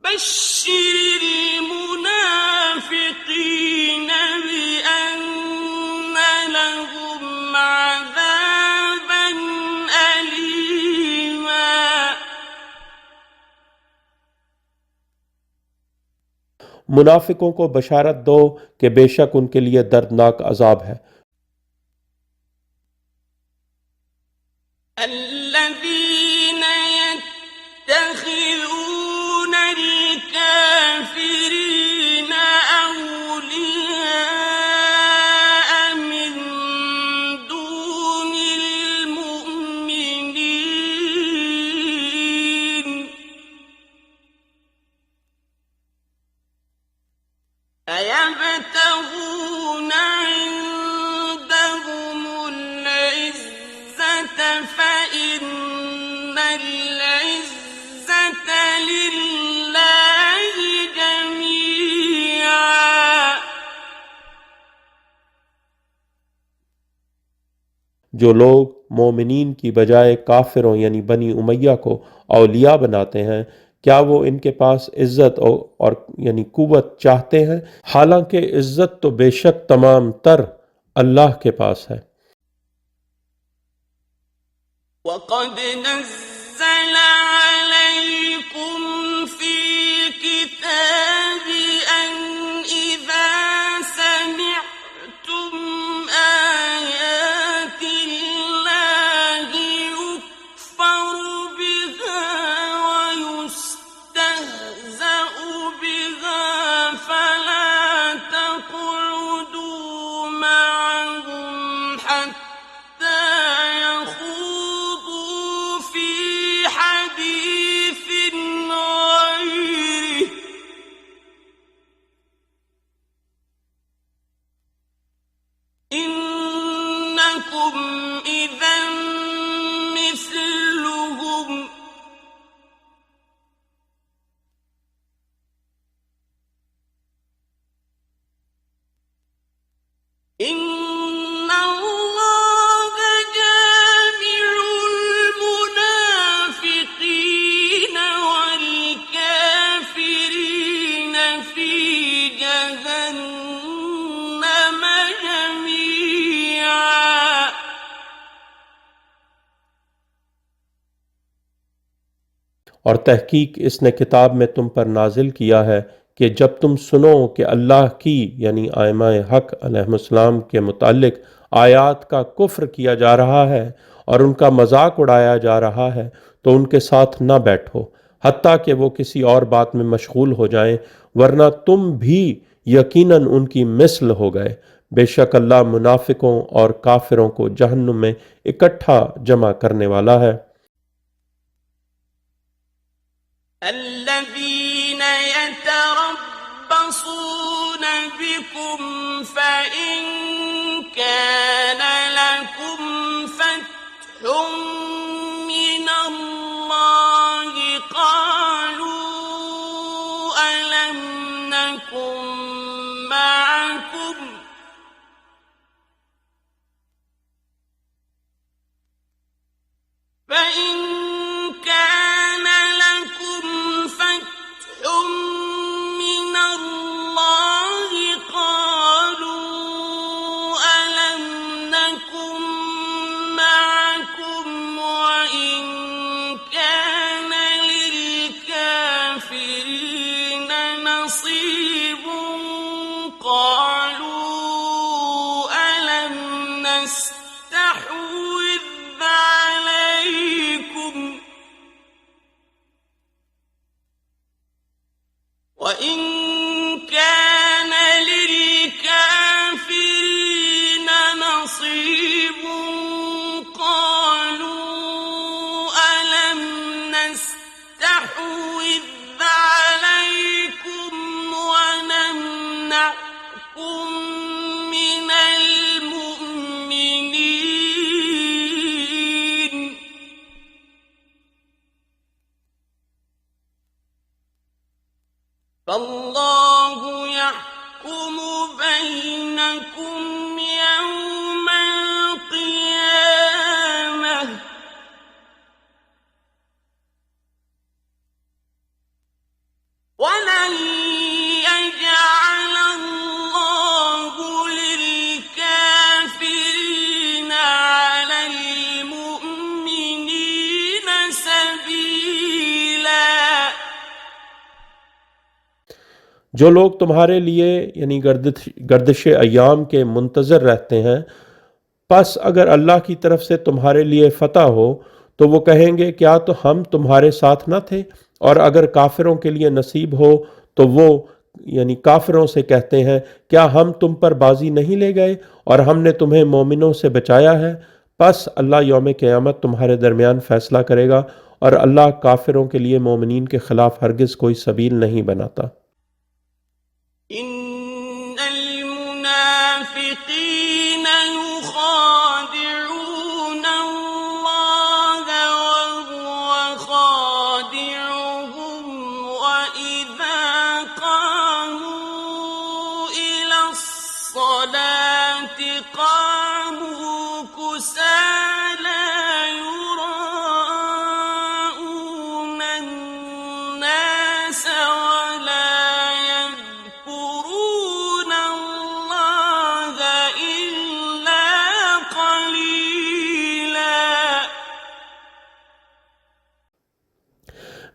बश्शिरिल मुनाफ़िक़ीन बिअन्न लहुम अज़ाबन अलीमा। मुनाफिकों को बशारत दो कि बेशक उनके लिए दर्दनाक अजाब है। الذين يتخذون الكافرين أولياء من دون المؤمنين أيبتغون عندهم العزة فإن العزة لله جميعا। जो लोग मोमिनीन की बजाय काफिरों यानी बनी उमैया को औलिया बनाते हैं, क्या वो इनके पास इज्जत और यानी कुव्वत चाहते हैं? हालांकि इज्जत तो बेशक तमाम तर अल्लाह के पास है। वक़द नज़्ज़ल अलैकुम फ़ील किताबि अन इज़ा समिअ्तुम आयातिल्लाहि युकफ़रु बिहा व युस्तहज़अु बिहा फला तक़उदू मअहुम हत्ता यख़ूदू फ़ी हदीसिन ग़ैरिहि इन्नकुम इज़न मिस्लुहुम इन्नल्लाह जामिउल मुनाफ़िक़ीन वल काफ़िरीन फ़ी जहन्नम जमीआ। और तहकीक इसने किताब में तुम पर नाजिल किया है कि जब तुम सुनो कि अल्लाह की यानी आइमाए हक अलैहिस्सलाम के मुतालिक आयात का कुफ्र किया जा रहा है और उनका मजाक उड़ाया जा रहा है, तो उनके साथ न बैठो हत्ता कि वो किसी और बात में मशगूल हो जाएं, वरना तुम भी यकीनन उनकी मिस्ल हो गए। बेशक अल्लाह मुनाफिकों और काफिरों को जहन्नुम में इकट्ठा जमा करने वाला है। الذين يتربصون بكم فإن كان لكم فتح من الله قالوا ألم نكن معكم فإن كان لكم فتح من الله قالوا ألم نكن معكم وإن كان للكافرين نصيب قالوا ألم نستحوذ عليكم وإن كان للكافرين نصيب قالوا ألم نستحوذ عليكم ونمنعكم من المؤمنين فالله يحكم بينكم يوم القيامة ولن يجعل الله للكافرين على المؤمنين سبيلا। जो लोग तुम्हारे लिए यानी गर्दिश अय्याम के मुंतज़र रहते हैं, बस अगर अल्लाह की तरफ से तुम्हारे लिए फतह हो तो वो कहेंगे क्या तो हम तुम्हारे साथ न थे, और अगर काफिरों के लिए नसीब हो तो वो यानी काफिरों से कहते हैं क्या हम तुम पर बाजी नहीं ले गए और हमने तुम्हें मोमिनों से बचाया है। बस अल्लाह यौम क़यामत तुम्हारे दरमियान फैसला करेगा और अल्लाह काफिरों के लिए मोमिनीन के खिलाफ हरगिज़ कोई सबील नहीं बनाता। إن المنافقين يخادعون الله وهو خادعهم وإذا قاموا إلى الصلاة قاموا كسالى يراءون الناس ولا يذكرون الله إلا قليلا।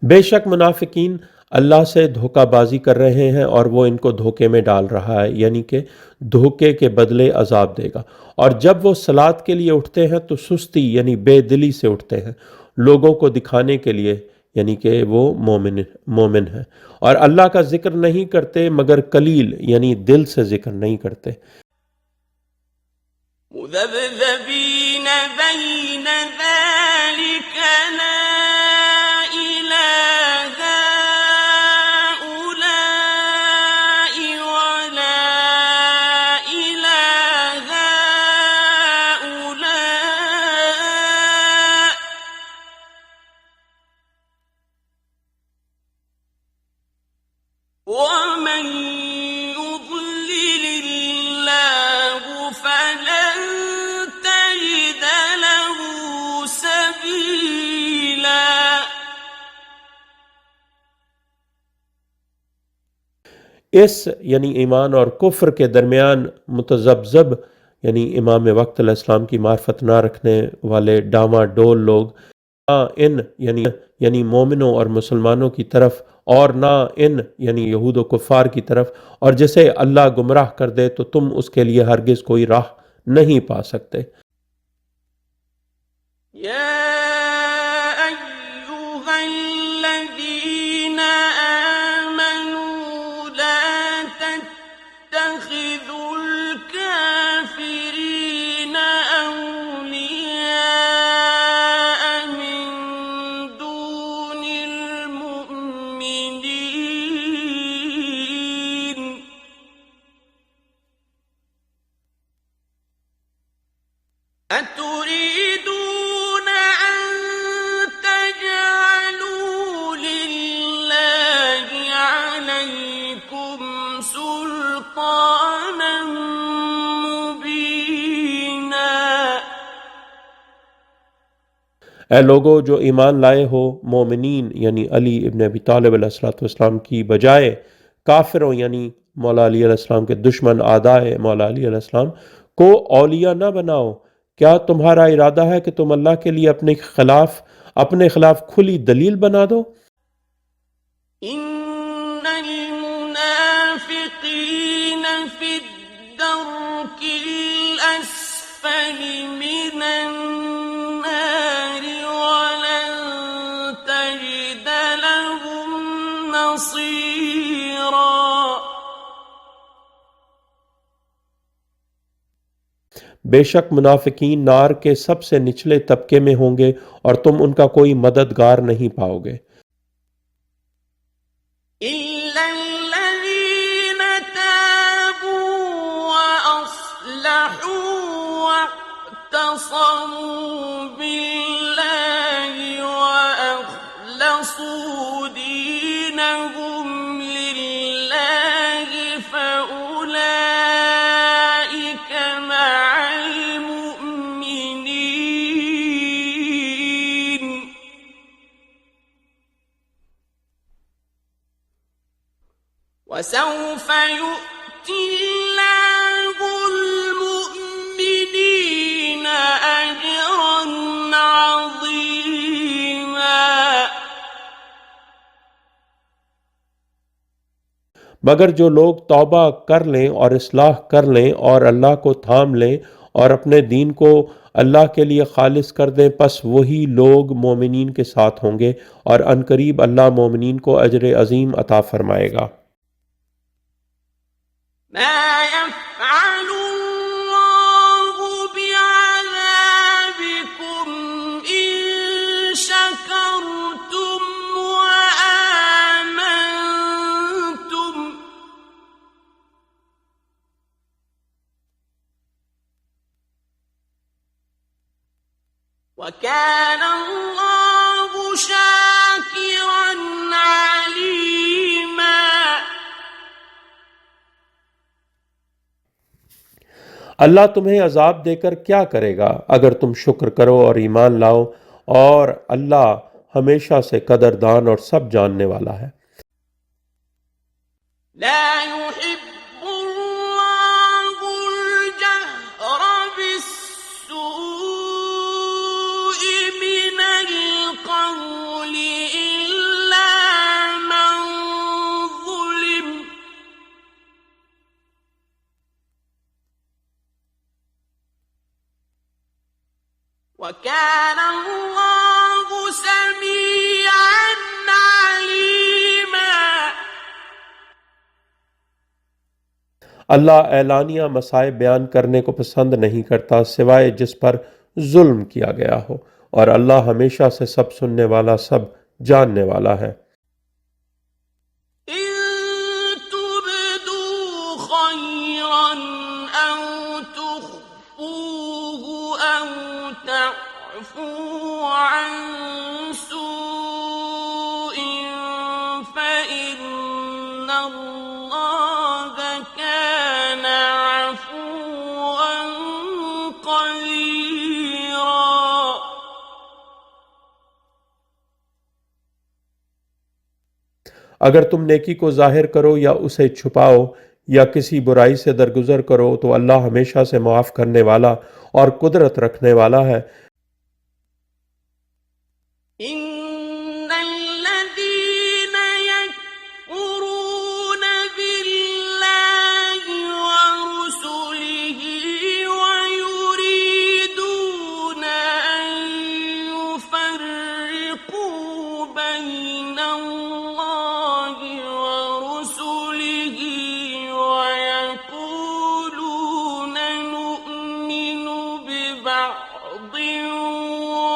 बेशक मुनाफिकीन अल्लाह से धोखाबाजी कर रहे हैं और वो इनको धोखे में डाल रहा है, यानी कि धोखे के बदले अजाब देगा। और जब वो सलात के लिए उठते हैं तो सुस्ती यानी बेदिली से उठते हैं, लोगों को दिखाने के लिए यानी कि वो मोमिन है, और अल्लाह का जिक्र नहीं करते मगर कलील यानी दिल से जिक्र नहीं करते। مذبذبين بين ذلك لا إلى هؤلاء ولا إلى هؤلاء ومن يضلل الله فلن تجد له سبيلا। इस यानी ईमान और कुफ्र के दरमियान मुतज़ब्ज़ब यानी इमाम वक्त अलैहिस्सलाम की मार्फत ना रखने वाले डामाडोल लोग ना इन यानी मोमिनों और मुसलमानों की तरफ और ना इन यानी यहूद कुफ़ार की तरफ, और जिसे अल्लाह गुमराह कर दे तो तुम उसके लिए हरगिज़ कोई राह नहीं पा सकते। يا أيها الذين آمنوا لا تتخذوا الكافرين ए लोगो जो ईमान लाए हो, मोमिनीन यानी अली इब्न अबी तालिब अलैहिस्सलाम की बजाय काफिरों यानी मौला अली अलैहिस्सलाम के दुश्मन आदाए मौला अली अलैहिस्सलाम को औलिया ना बनाओ। क्या तुम्हारा इरादा है कि तुम अल्लाह के लिए अपने खिलाफ खुली दलील बना दो? इन्नल मुनाफिकीन फिद्दरकिल अस्फलि मिनन नारि वलन तजिद लहुम नसीरा। बेशक मुनाफिकीन नार के सबसे निचले तबके में होंगे और तुम उनका कोई मददगार नहीं पाओगे। इल्लल्लज़ीन ताबू व अस्लहू वअतसमू बिल्लाहि व अखलसू दीनहुम लिल्लाहि फउलाइक मअल मुमिनीन وسوف يؤتي الله المؤمنين أجرا عظيما। मगर जो लोग तौबा कर लें और इस्लाह कर लें और अल्लाह को थाम लें और अपने दीन को अल्लाह के लिए खालिस कर दें, बस वही लोग मोमिनीन के साथ होंगे और अनकरीब अल्लाह मोमिनीन को अजर अजीम अता फरमाएगा। ما يفعل الله بعذابكم إن شكرتم وآمنتم وكان الله شاكرا عليما। अल्लाह तुम्हें अजाब देकर क्या करेगा अगर तुम शुक्र करो और ईमान लाओ, और अल्लाह हमेशा से कदरदान और सब जानने वाला है। لا يحب الله الجهر بالسوء من القول إلا من ظلم وكان الله سميعا عليما। अल्लाह एलानिया मसाइब बयान करने को पसंद नहीं करता सिवाय जिस पर जुल्म किया गया हो, और अल्लाह हमेशा से सब सुनने वाला, सब जानने वाला है। إن تبدوا خيرا أو تخفوه أو تعفوا عن سوء فإن الله كان عفوا قديرا। अगर तुम नेकी को जाहिर करो या उसे छुपाओ या किसी बुराई से दरगुजर करो तो अल्लाह हमेशा से माफ़ करने वाला और कुदरत रखने वाला है। إن الذين يكفرون بالله ورسله ويريدون أن يفرقوا بين الله ورسله ويقولون نؤمن ببعض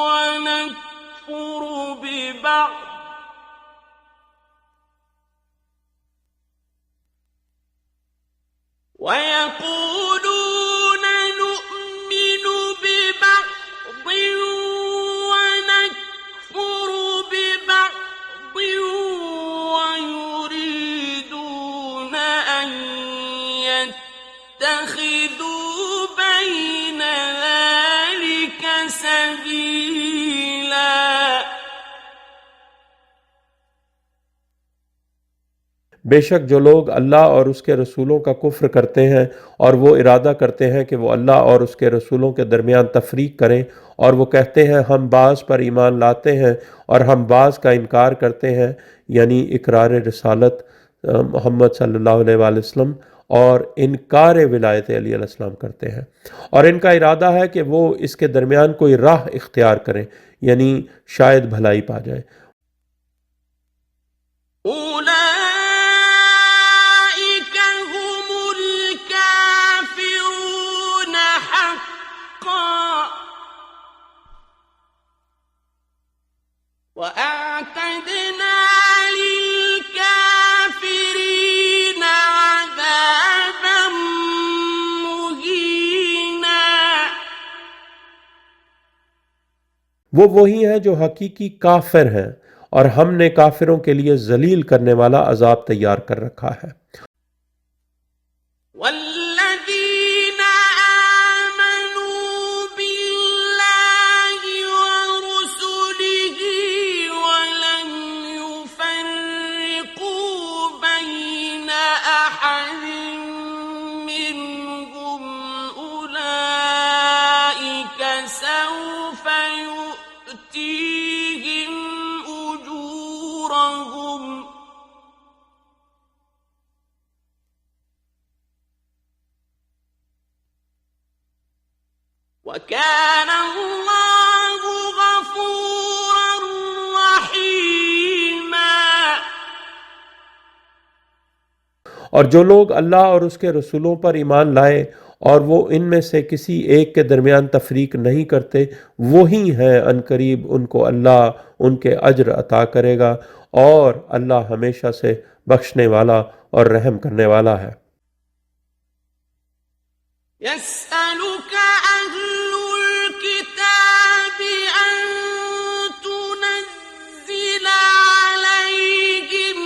ونكفر ببعض ويقولون نؤمن ببعض ونكفر ببعض ويريدون أن يتخذوا بين ذلك سبيلا बेशक जो लोग अल्लाह और उसके रसूलों का कुफ्र करते हैं और वो इरादा करते हैं कि वो अल्लाह और उसके रसूलों के दरमियान तफरीक करें और वो कहते हैं हम बाज़ पर ईमान लाते हैं और हम बाज़ का इनकार करते हैं, यानी इकरार रिसालत मोहम्मद सल्लल्लाहु अलैहि वसल्लम और इनकार विलायत अली अलैहिस्सलाम करते हैं, और इनका इरादा है कि वो इसके दरमियान कोई राह इख्तियार करें, यानी शायद भलाई पा जाए। أولئك هم الكافرون حقا وأعتدنا للكافرين عذابا مهينا। वो वही हैं जो हकीकी काफिर हैं और हमने काफिरों के लिए जलील करने वाला अजाब तैयार कर रखा है। والذين آمنوا بالله ورسله ولم يفرقوا بين أحد منهم أولئك سوف يؤتيهم أجورهم وكان الله غفورا رحيما। और जो लोग अल्लाह और उसके रसूलों पर ईमान लाए और वो इनमें से किसी एक के दरमियान तफरीक नहीं करते, वही हैं अनकरीब उनको अल्लाह उनके अज्र अता करेगा, और अल्लाह हमेशा से बख्शने वाला और रहम करने वाला है। يسألك أهل الكتاب أن تنزل عليهم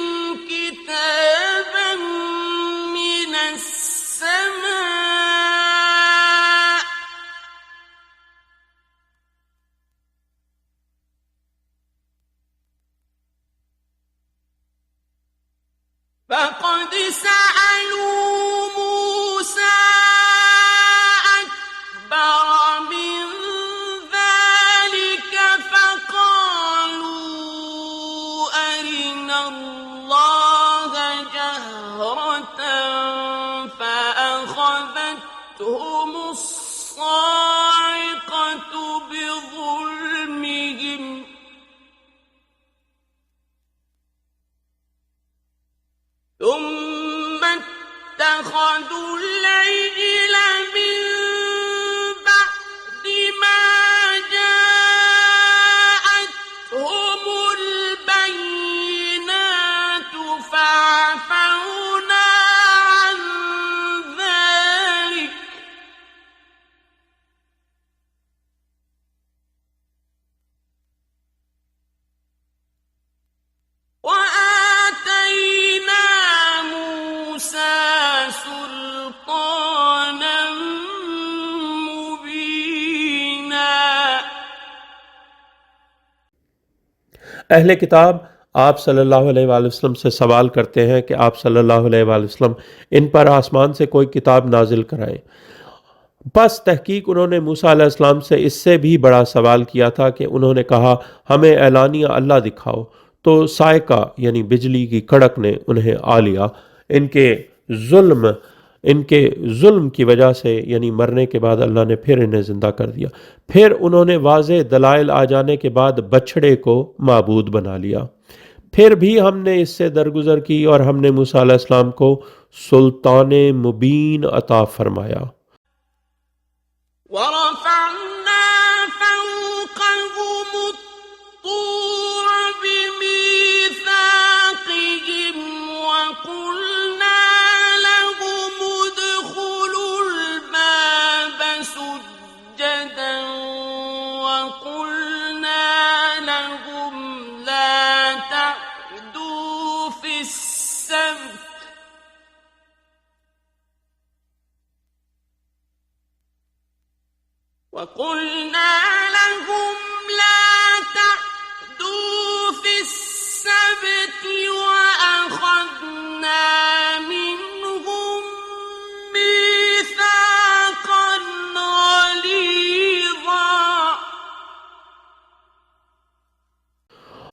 كتابا من السماء فقد سألوا موسى أكبر من ذلك فقالوا أرنا الله جهرة فأخذتهم الصاعقة بظلمهم ثم اتخذوا العجل من بعد ما جاءتهم البينات فعفونا عن ذلك وآتينا موسى سلطانا مبينا। अहले किताब आप सल्लल्लाहु अलैहि वसल्लम से सवाल करते हैं कि आप सल्लल्लाहु अलैहि वसल्लम इन पर आसमान से कोई किताब नाजिल कराएं। बस तहकीक उन्होंने मूसा अलैहिस्सलाम से इससे भी बड़ा सवाल किया था कि उन्होंने कहा हमें एलानिया अल्लाह दिखाओ, तो सायका यानी बिजली की कड़क ने उन्हें आ लिया इनके जुल्म की वजह से, यानी मरने के बाद अल्लाह ने फिर इन्हें ज़िंदा कर दिया। फिर उन्होंने वाज़े दलाइल आ जाने के बाद बछड़े को माबूद बना लिया। फिर भी हमने इससे दरगुजर की और हमने मूसा अलैहिस्सलाम को सुल्तान मुबीन अता फरमाया। ورفعنا فوقهم الطور بميثاقهم وقلنا لهم ادخلوا الباب سجدا وقلنا لهم لا تعدوا في السبت وقل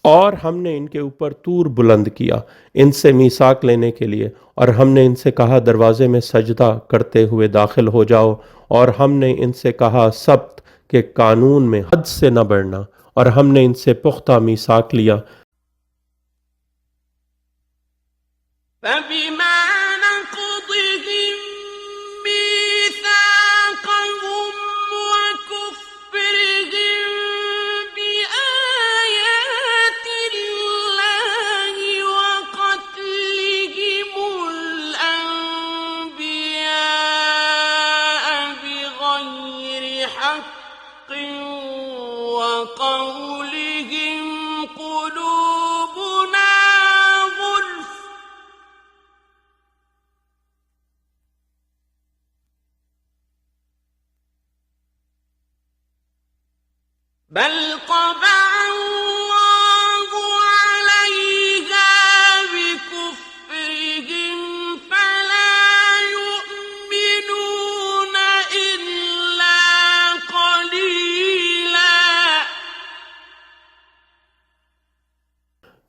और हमने इनके ऊपर तूर बुलंद किया इनसे मीसाक लेने के लिए, और हमने इनसे कहा दरवाजे में सजदा करते हुए दाखिल हो जाओ, और हमने इनसे कहा सब्त के कानून में हद से न बढ़ना, और हमने इनसे पुख्ता मीसाक लिया। فبما نقضهم ميثاقهم وكفرهم بآيات الله وقتلهم الأنبياء بغير حق وقولهم قلوبنا غلف بل طبع الله عليها بكفرهم فلا يؤمنون إلا قليلا।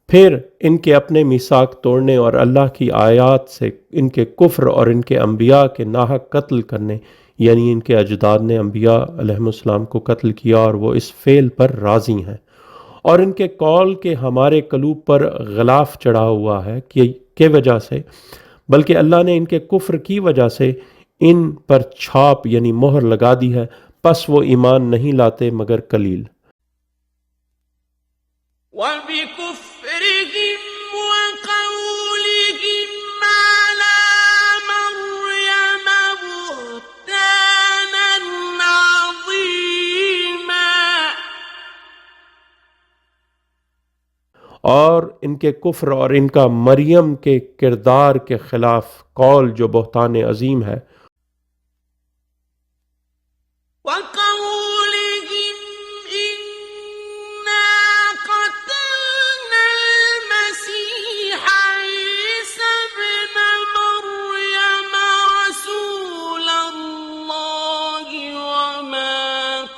फिर इनके अपने मीसाक तोड़ने और अल्लाह की आयात से इनके कुफ्र और इनके अम्बिया के नाहक कत्ल करने, यानी इनके अजदाद ने अम्बिया अलैहिस्सलाम को कत्ल किया और वो इस फेल पर राज़ी हैं, और इनके कौल के हमारे कलूब पर ग़िलाफ़ चढ़ा हुआ है के वजह से, बल्कि अल्लाह ने इनके कुफ्र की वजह से इन पर छाप यानी मोहर लगा दी है, बस वो ईमान नहीं लाते मगर कलील। وبكفرهم وقولهم على مريم بهتانا عظيما। और इनके कुफ्र और इनका मरियम के किरदार के खिलाफ कौल जो बहतान अजीम है। وقولهم إنا قتلنا المسيح عيسى ابن مريم رسول الله وما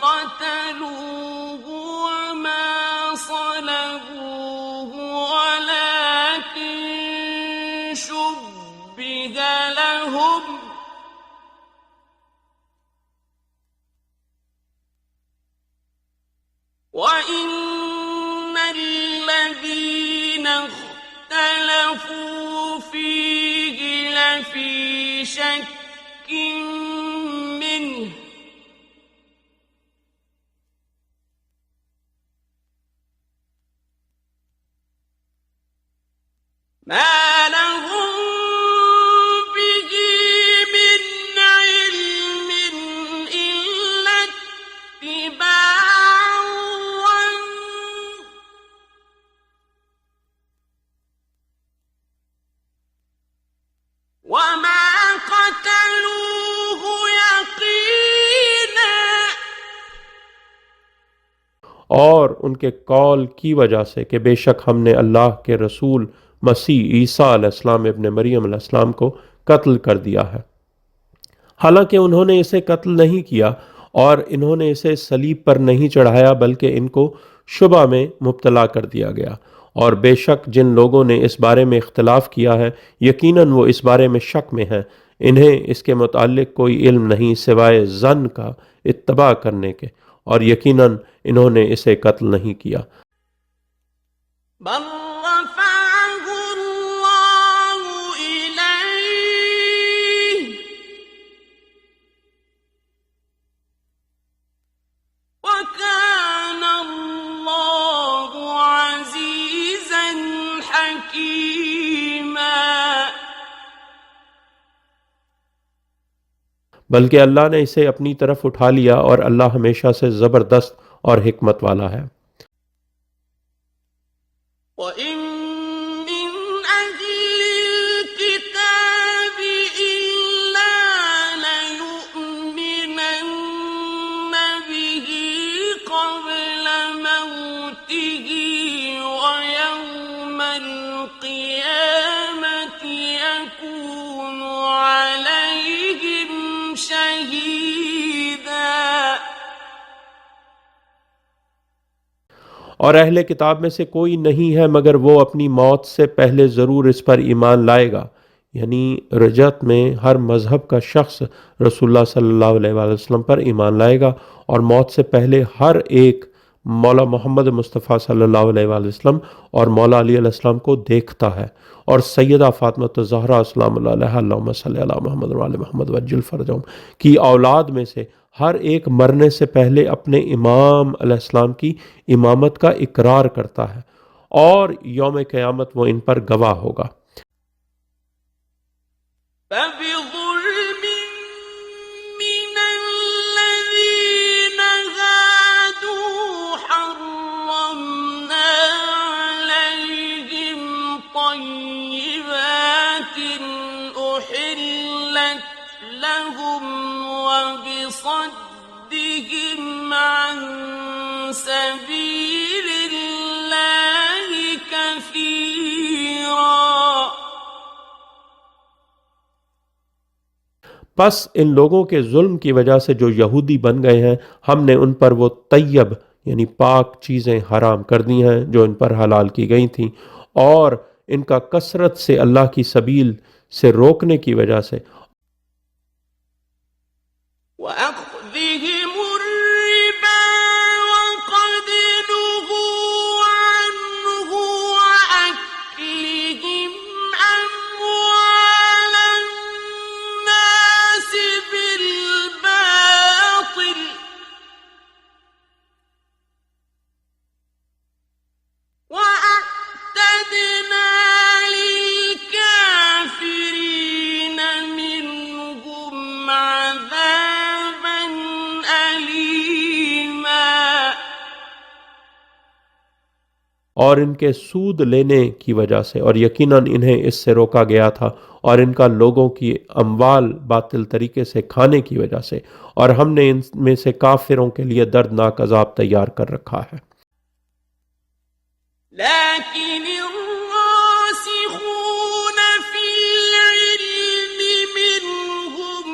قتلوه وما صلبوه ولكن شبه لهم وإن الذين اختلفوا فيه لفي شك منه ما لهم به من علم إلا اتباع الظن وما قتلوه يقينا। और उनके कौल की वजह से कि बेशक हमने अल्लाह के रसूल मसीह ईसा अलैहिस्सलाम इब्न मरियम अलैहिस्सलाम को कत्ल कर दिया है, हालांकि उन्होंने इसे कत्ल नहीं किया और इन्होंने इसे सलीब पर नहीं चढ़ाया, बल्कि इनको शुबा में मुब्तला कर दिया गया। और बेशक जिन लोगों ने इस बारे में इख्तिलाफ किया है, यकीनन वो इस बारे में शक में हैं, इन्हें इसके मुतालिक कोई इल्म नहीं सिवाय जन का इत्तबा करने के, और यकीनन इन्होंने इसे कत्ल नहीं किया। بل رفعه الله إليه وكان الله عزيزا حكيما। बल्कि अल्लाह ने इसे अपनी तरफ उठा लिया और अल्लाह हमेशा से ज़बरदस्त और हिकमत वाला है। وإن من أهل الكتاب إلا ليؤمنن به قبل موته ويوم القيامة يكون عليهم شهيدا। और अहले किताब में से कोई नहीं है मगर वो अपनी मौत से पहले ज़रूर इस पर ईमान लाएगा। यानी रजत में हर मज़हब का शख्स रसूलुल्लाह सल्लल्लाहु अलैहि वसल्लम पर ईमान लाएगा और मौत से पहले हर एक मौला मोहम्मद मुस्तफ़ा सल्लल्लाहु अलैहि वसल्लम और मौला अली अलैहिस्सलाम को देखता है। और सैयदा फ़ातिमा ज़हरा सलामुल्लाह अलैहा अल्लाहुम्मा सल्लि अला मोहम्मद व आले मोहम्मद वज्जिल फ़रजहुम की औलाद में से हर एक मरने से पहले अपने इमाम अलैहिस्सलाम की इमामत का इकरार करता है और यौम क़यामत वो इन पर गवाह होगा। فبظلم من الذين هادوا حرمنا عليهم طيبات أحلت لهم وبصدهم عن سبيل الله كثيرا। बस इन लोगों के जुल्म की वजह से जो यहूदी बन गए हैं, हमने उन पर वो तैयब यानी पाक चीज़ें हराम कर दी हैं जो इन पर हलाल की गई थीं, और इनका कसरत से अल्लाह की सबील से रोकने की वजह से وأخذهم الربا وقد نهوا عنه وأكلهم أموال الناس بالباطل وأعتدنا للكافرين منهم عذابا أليما। और इनके सूद लेने की वजह से, और यकीनन इन्हें इससे रोका गया था, और इनका लोगों की अम्वाल बातिल तरीके से खाने की वजह से, और हमने इनमें से काफिरों के लिए दर्दनाक अजाब तैयार कर रखा है। لكن الراسخون في العلم منهم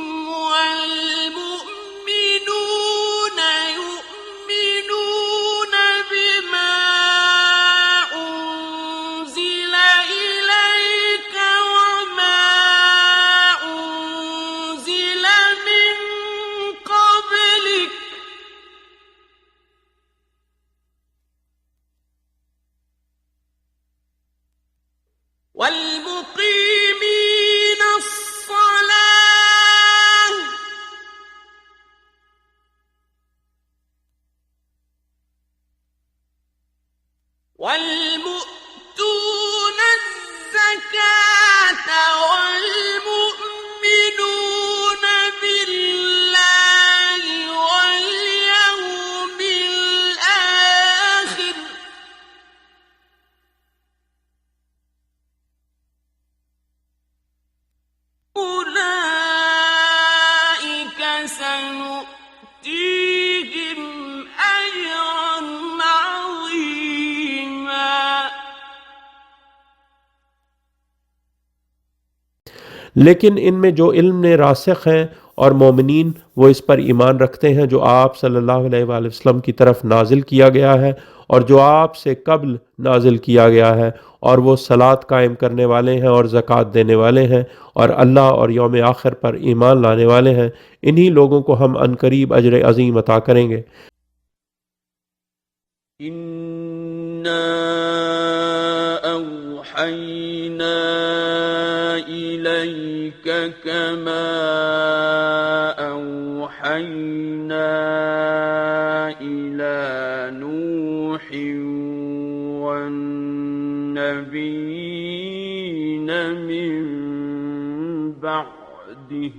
والمؤمنون يؤمنون بما أنزل إليك وما أنزل من قبلك والمقيمين الصلاة والمؤتون الزكاة والمؤمنون بالله واليوم الآخر أولئك سنؤتيهم أجرا عظيما۔ लेकिन इनमें जो इल्म ने रासिख हैं और मोमिनीन वो इस पर ईमान रखते हैं जो आप सल्लल्लाहु अलैहि वसल्लम की तरफ नाजिल किया गया है और जो आपसे कब्ल नाजिल किया गया है, और वो सलात कायम करने वाले हैं और ज़कात देने वाले हैं और अल्लाह और यौम आखिर पर ईमान लाने वाले हैं। इन्हीं लोगों को हम अनकरीब अजर अज़ीम अता करेंगे। इन्ना औहैना इलैका कमा औहैना इला नूहिन वन्नबिय्यीन मिन बअदिह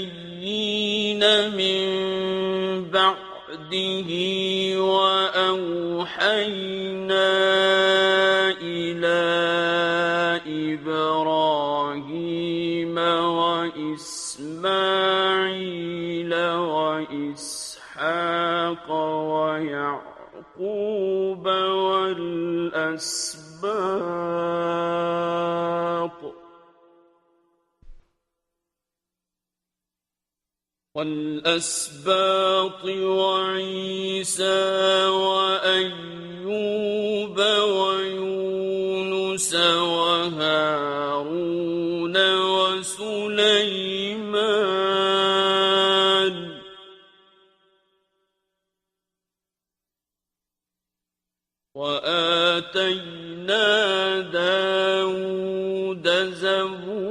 والنبيين من بعده وأوحينا إلى إبراهيم وإسماعيل وإسحاق ويعقوب والأسباط والأسباط وعيسى وأيوب ويونس وهارون وسليمان وآتينا داود زبورا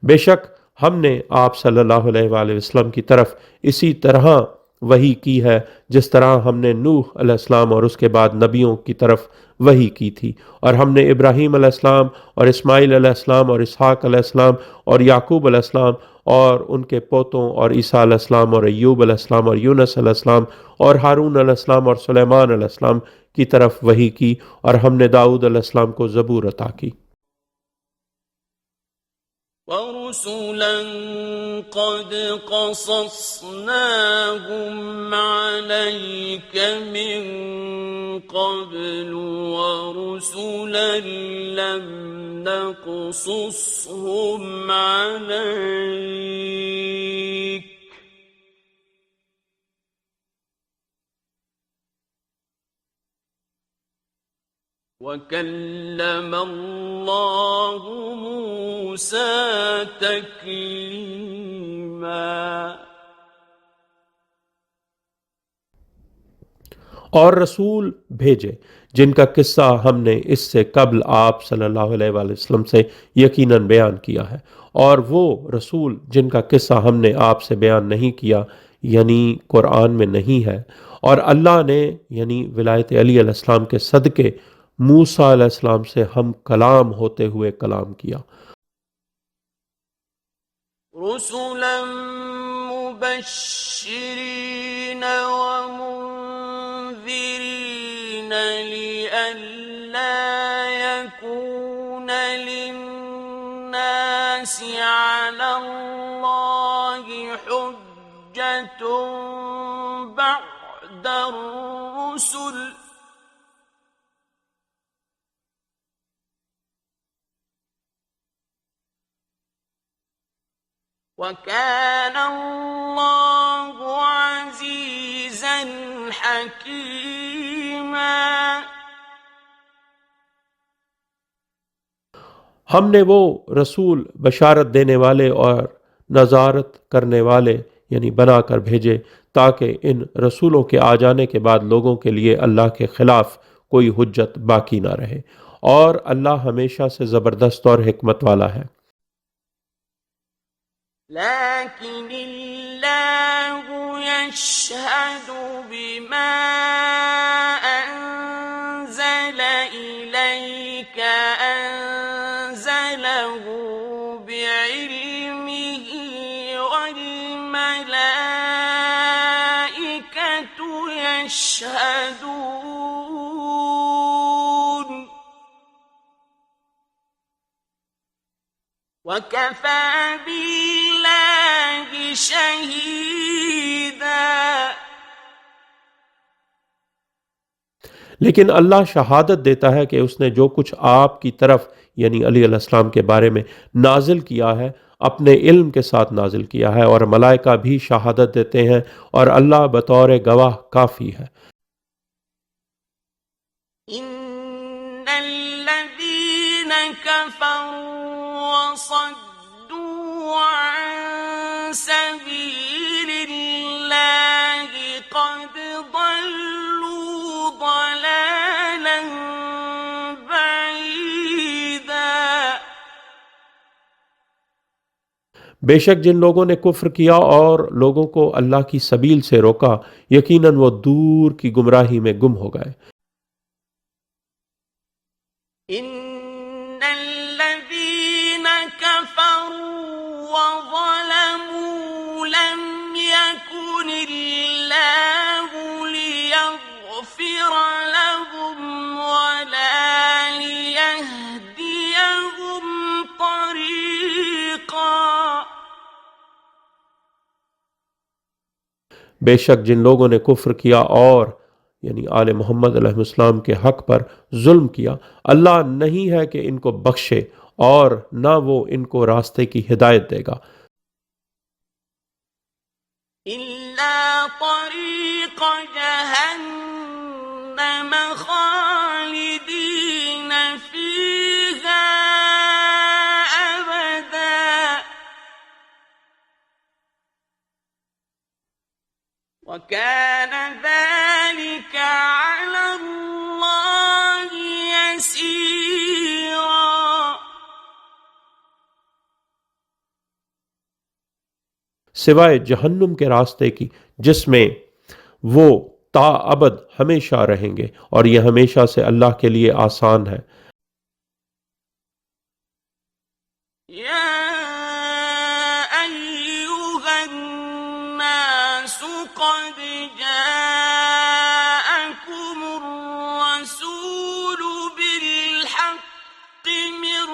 बेशक हमने आप सल्लल्लाहु अलैहि वसल्लम की तरफ इसी तरह वही की है जिस तरह हमने नूह अलैहिस्सलाम और उसके बाद नबियों की तरफ वही की थी, और हमने इब्राहीम अलैहिस्सलाम और इस्माइल अलैहिस्सलाम और इसहाक अलैहिस्सलाम और याकूब अलैहिस्सलाम और उनके पोतों और ईसा अलैहिस्सलाम और अय्यूब अलैहिस्सलाम और यूनुस अलैहिस्सलाम और हारून अलैहिस्सलाम और सुलेमान अलैहिस्सलाम की तरफ वही की, और हमने दाऊद अलैहिस्सलाम को ज़बूर अता की। ورسلا قد قصصناهم عليك من قبل ورسلا لم نقصصهم عليك وكلم الله موسى تكليما और रसूल भेजे जिनका किस्सा हमने इससे कबल आप सल्लल्लाहु अलैहि वसल्लम से यकीनन बयान किया है, और वो रसूल जिनका किस्सा हमने आपसे बयान नहीं किया यानी कुरान में नहीं है, और अल्लाह ने यानी विलायत अली अलैहिस्सलाम के सदके मूसा अलैहिस्सलाम से हम कलाम होते हुए कलाम किया। رسلا مبشرين ومنذرين لئلا يكون للناس على الله حجة بعد الرسل وكان الله عزيزا حكيما हमने वो रसूल बशारत देने वाले और नज़ारत करने वाले यानी बनाकर भेजे ताकि इन रसूलों के आ जाने के बाद लोगों के लिए अल्लाह के खिलाफ कोई हुज्जत बाकी ना रहे, और अल्लाह हमेशा से ज़बरदस्त और हिकमत वाला है। لكن الله يشهد بما أنزل إليك أنزله بعلمه والملائكة يشهدون وكفى بالله شهيدا लेकिन अल्लाह शहादत देता है कि उसने जो कुछ आपकी तरफ यानी अली अलैहिस्सलाम के बारे में नाजिल किया है अपने इल्म के साथ नाजिल किया है, और मलाइका भी शहादत देते हैं, और अल्लाह बतौर गवाह काफ़ी है। इन्नल्लज़ीन कफ़रू वसद्दू अन सबीलिल्लाहि क़द ضلوا ضلالا بعيدا बेशक जिन लोगों ने कुफ्र किया और लोगों को अल्लाह की सबील से रोका, यकीनन वो दूर की गुमराही में गुम हो गए। इन्नल्लज़ीन कफ़रू वज़लमू लम यकुनिल्लाहु लियग़फ़िर लहुम वला लियहदियहुम तरीक़ा बेशक जिन लोगों ने कुफ्र किया और यानी आले मोहम्मद अलैहिस्सलाम के हक पर जुल्म किया, अल्लाह नहीं है कि इनको बख्शे और ना वो इनको रास्ते की हिदायत देगा। إلا طريق جهنم خالدين فيها أبدا وكان ذلك على الله يسيرا सिवाय जहन्नुम के रास्ते की, जिसमें वो ताअबद हमेशा रहेंगे, और यह हमेशा से अल्लाह के लिए आसान है। يا أيها الناس قد جاءكم الرسول بالحق من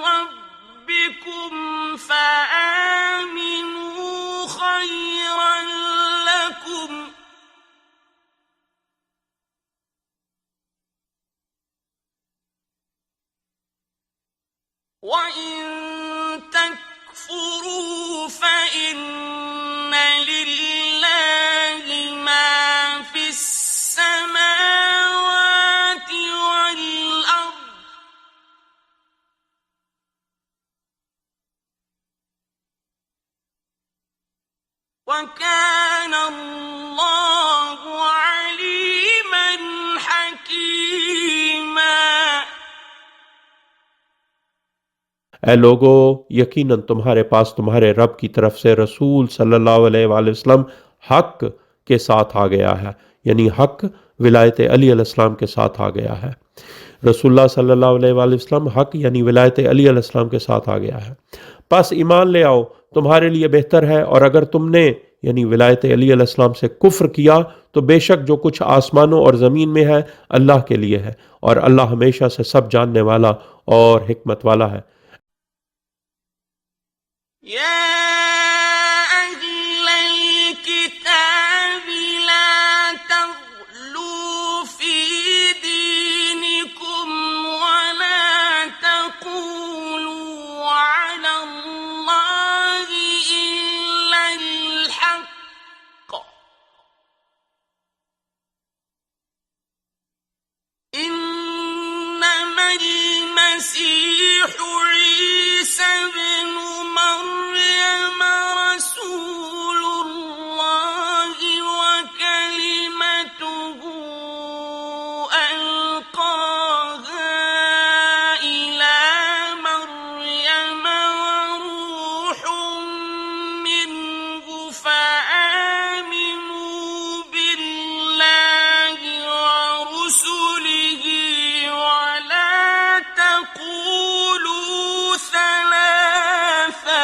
ربكم فآمنوا خيرا لكم وإن تكفروا فإن لله ما في السماوات والأرض وكان الله عليما حكيما ए लोगो, यकीनन तुम्हारे पास तुम्हारे रब की तरफ से रसूल सल्लल्लाहु अलैहि वसल्लम हक के साथ आ गया है, यानी हक विलायत अली अलैहिस्सलाम के साथ आ गया है। रसूलुल्लाह सल्लल्लाहु अलैहि वसल्लम हक यानी विलायत अली अलैहिस्सलाम के साथ आ गया है। बस ईमान ले आओ, तुम्हारे लिए बेहतर है। और अगर तुमने यानी विलायत अली अलैहिस्सलाम से कुफ्र किया तो बेशक जो कुछ आसमानों और ज़मीन में है अल्लाह के लिए है, और अल्लाह हमेशा से सब जानने वाला और हिकमत वाला है। يا أهل الكتاب لا تغلوا في دينكم ولا تقولوا على الله إلا الحق إنما المسيح عيسى بن مريم رسول الله وكلمته ألقاها إلى مريم وروح منه فآمنوا بالله ورسله ولا تقولوا ثلاثة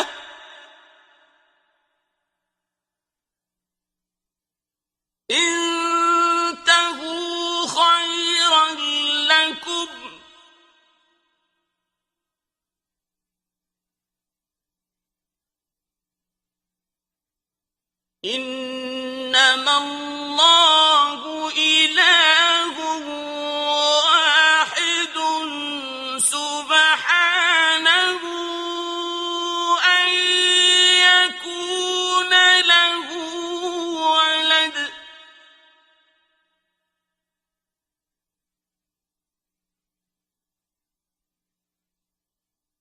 انتهوا خيرا لكم إنما الله إله واحد سبحانه أن يكون له ولد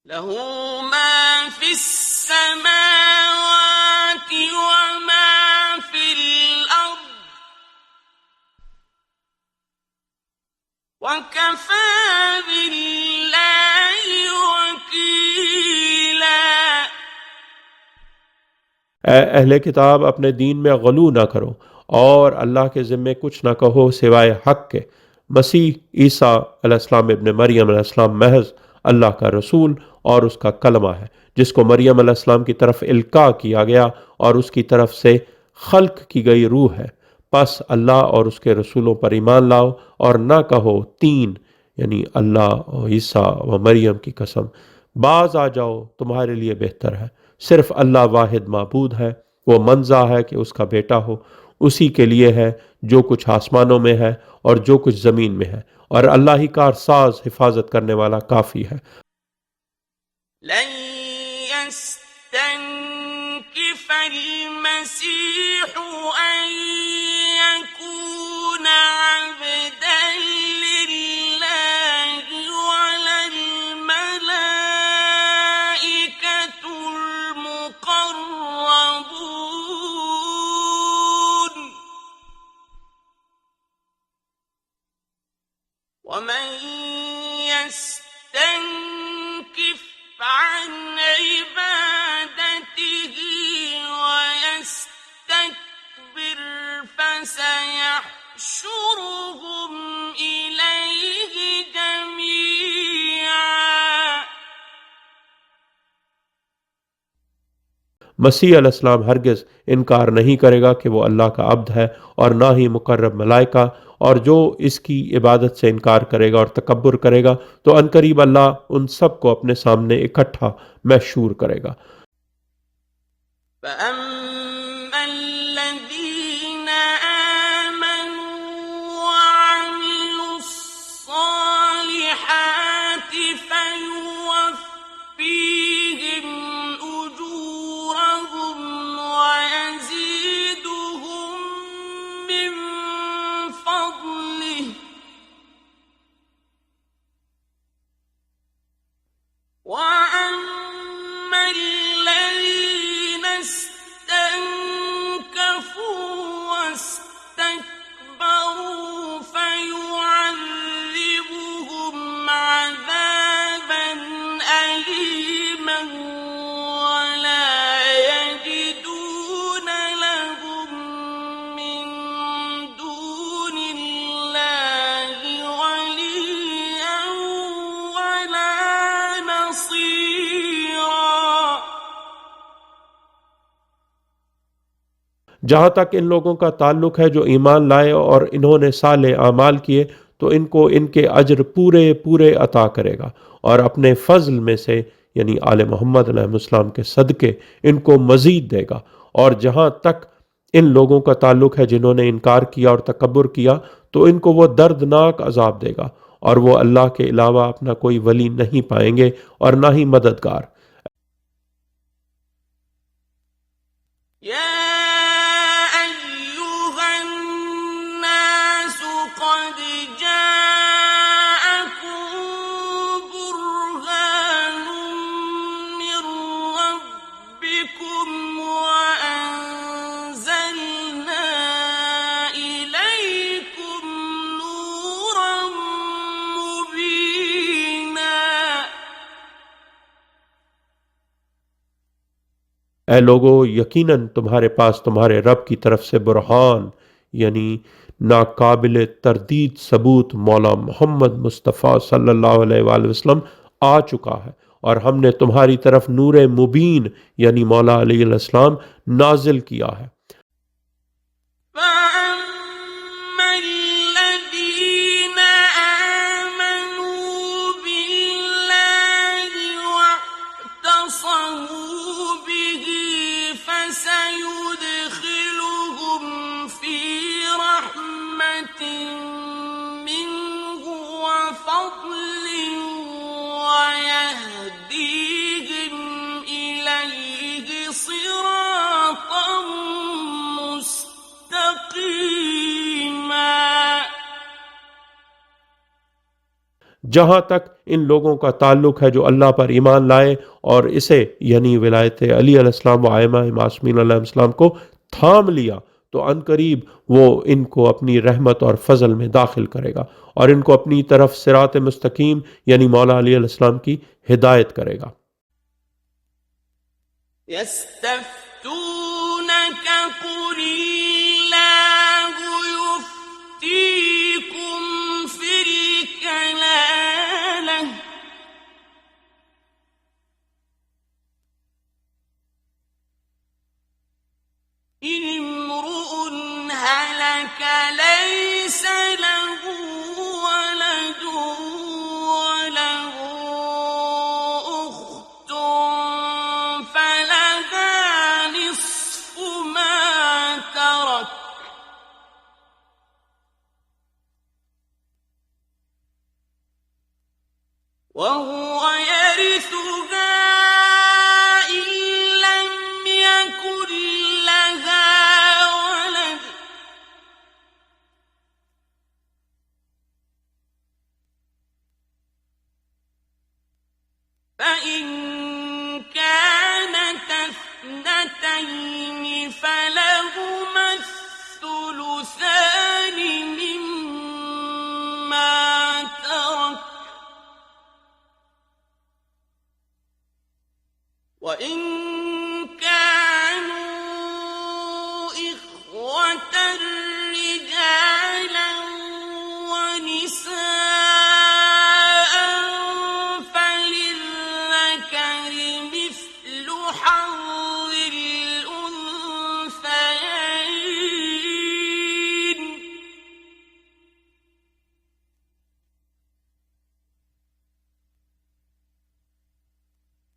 له ما في السماوات وما في الأرض وكفى بالله وكيلا अहले किताब, अपने दीन में गलू ना करो और अल्लाह के ज़िम्मे कुछ ना कहो सिवाय हक के। मसीह ईसा अलैहिस्सलाम इब्न मरियम अलैहिस्सलाम महज अल्लाह का रसूल और उसका कलमा है, जिसको मरियम अलैहिस्सलाम की तरफ इल्का किया गया और उसकी तरफ से खल्क की गई रूह है। बस अल्लाह और उसके रसूलों पर ईमान लाओ और ना कहो तीन, यानी अल्लाह और ईसा व मरियम की कसम। बाज आ जाओ, तुम्हारे लिए बेहतर है। सिर्फ अल्लाह वाहिद माबूद है, वो मंजा है कि उसका बेटा हो। उसी के लिए है जो कुछ आसमानों में है और जो कुछ ज़मीन में है, और अल्लाह ही कारसाज हिफाजत करने वाला काफ़ी है। لن يستنكف المسيح أن يكون عبدا لله ولا الملائكة المقربون ومن يستنكف عن عبادته ويستكبر فسيحشرهم إليه جميعا मसीह अलैहिस्सलाम हरगिज़ इनकार नहीं करेगा कि वो अल्लाह का अब्द है और ना ही मुकर्रब मलाइका, और जो इसकी इबादत से इनकार करेगा और तकब्बुर करेगा तो अनकरीब अल्लाह उन सब को अपने सामने इकट्ठा महशूर करेगा। فأما الذين آمنوا وعملوا الصالحات فيوفيهم أجورهم ويزيدهم من فضله وأما الذين استنكفوا واستكبروا فيعذبهم عذابا أليما ولا يجدون لهم من دون الله وليا ولا نصيرا जहाँ तक इन लोगों का ताल्लुक है जो ईमान लाए और इन्होंने साले आमाल किए, तो इनको इनके अज्र पूरे पूरे अता करेगा और अपने फजल में से यानी आले मोहम्मद अलैहिस्सलाम के सदके इनको मजीद देगा। और जहाँ तक इन लोगों का ताल्लुक है जिन्होंने इनकार किया और तकब्बुर किया, तो इनको वो दर्दनाक अजाब देगा और वो अल्लाह के अलावा अपना कोई वली नहीं पाएंगे और ना ही मददगार। يا أيها الناس قد جاءكم برهان من ربكم وأنزلنا إليكم نورا مبينا ए लोगो, यकीनन तुम्हारे पास तुम्हारे रब की तरफ से बुरहान यानी नाकाबिल तरदीद सबूत मौला मोहम्मद मुस्तफ़ा सल्लल्लाहु अलैहि वसल्लम आ चुका है, और हमने तुम्हारी तरफ नूर मुबीन यानी मौला अलैहिस्सलाम नाजिल किया है। فأما الذين آمنوا بالله واعتصموا به فسيدخلهم في رحمة منه وفضل ويهديهم إليه صراطا مستقيما जहाँ तक इन लोगों का ताल्लुक है जो अल्लाह पर ईमान लाए और इसे यानी विलायत अली अलैहिस्सलाम व आइमा मासूमीन अलैहिस्सलाम को थाम लिया, तो अनकरीब वो इनको अपनी रहमत और फजल में दाखिल करेगा और इनको अपनी तरफ सिरात मुस्तकीम यानी मौला अली अलैहिस्सलाम की हिदायत करेगा। يستفتونك قل الله يفتيكم في الكلالة إن امرؤ هلك ليس له ولد وله أخت فلها نصف ما ترك وهو يرثها حظ الأنثيين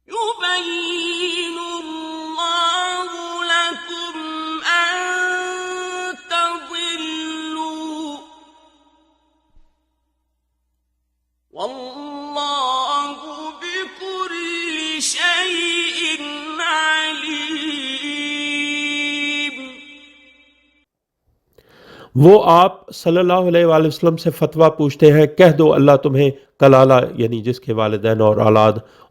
يبين الله لكم أن تضلوا والله بكل شيء عليم वो आप सल्लल्लाहु अलैहि वसल्लम से फतवा पूछते हैं, कह दो अल्लाह तुम्हें कलाला यानी जिसके वालिदैन और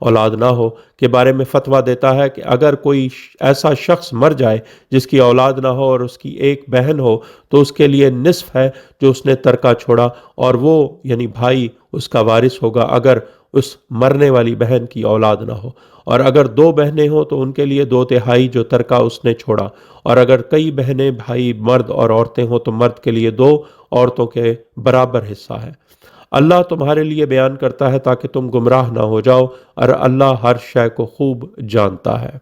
औलाद ना हो के बारे में फतवा देता है कि अगर कोई ऐसा शख्स मर जाए जिसकी औलाद ना हो और उसकी एक बहन हो तो उसके लिए निस्फ है जो उसने तरका छोड़ा, और वो यानी भाई उसका वारिस होगा अगर उस मरने वाली बहन की औलाद ना हो। और अगर दो बहनें हों तो उनके लिए 2/3 जो तरका उसने छोड़ा, और अगर कई बहनें भाई मर्द और औरतें हों तो मर्द के लिए 2 औरतों के बराबर हिस्सा है। अल्लाह तुम्हारे लिए बयान करता है ताकि तुम गुमराह ना हो जाओ, और अल्लाह हर शय को खूब जानता है।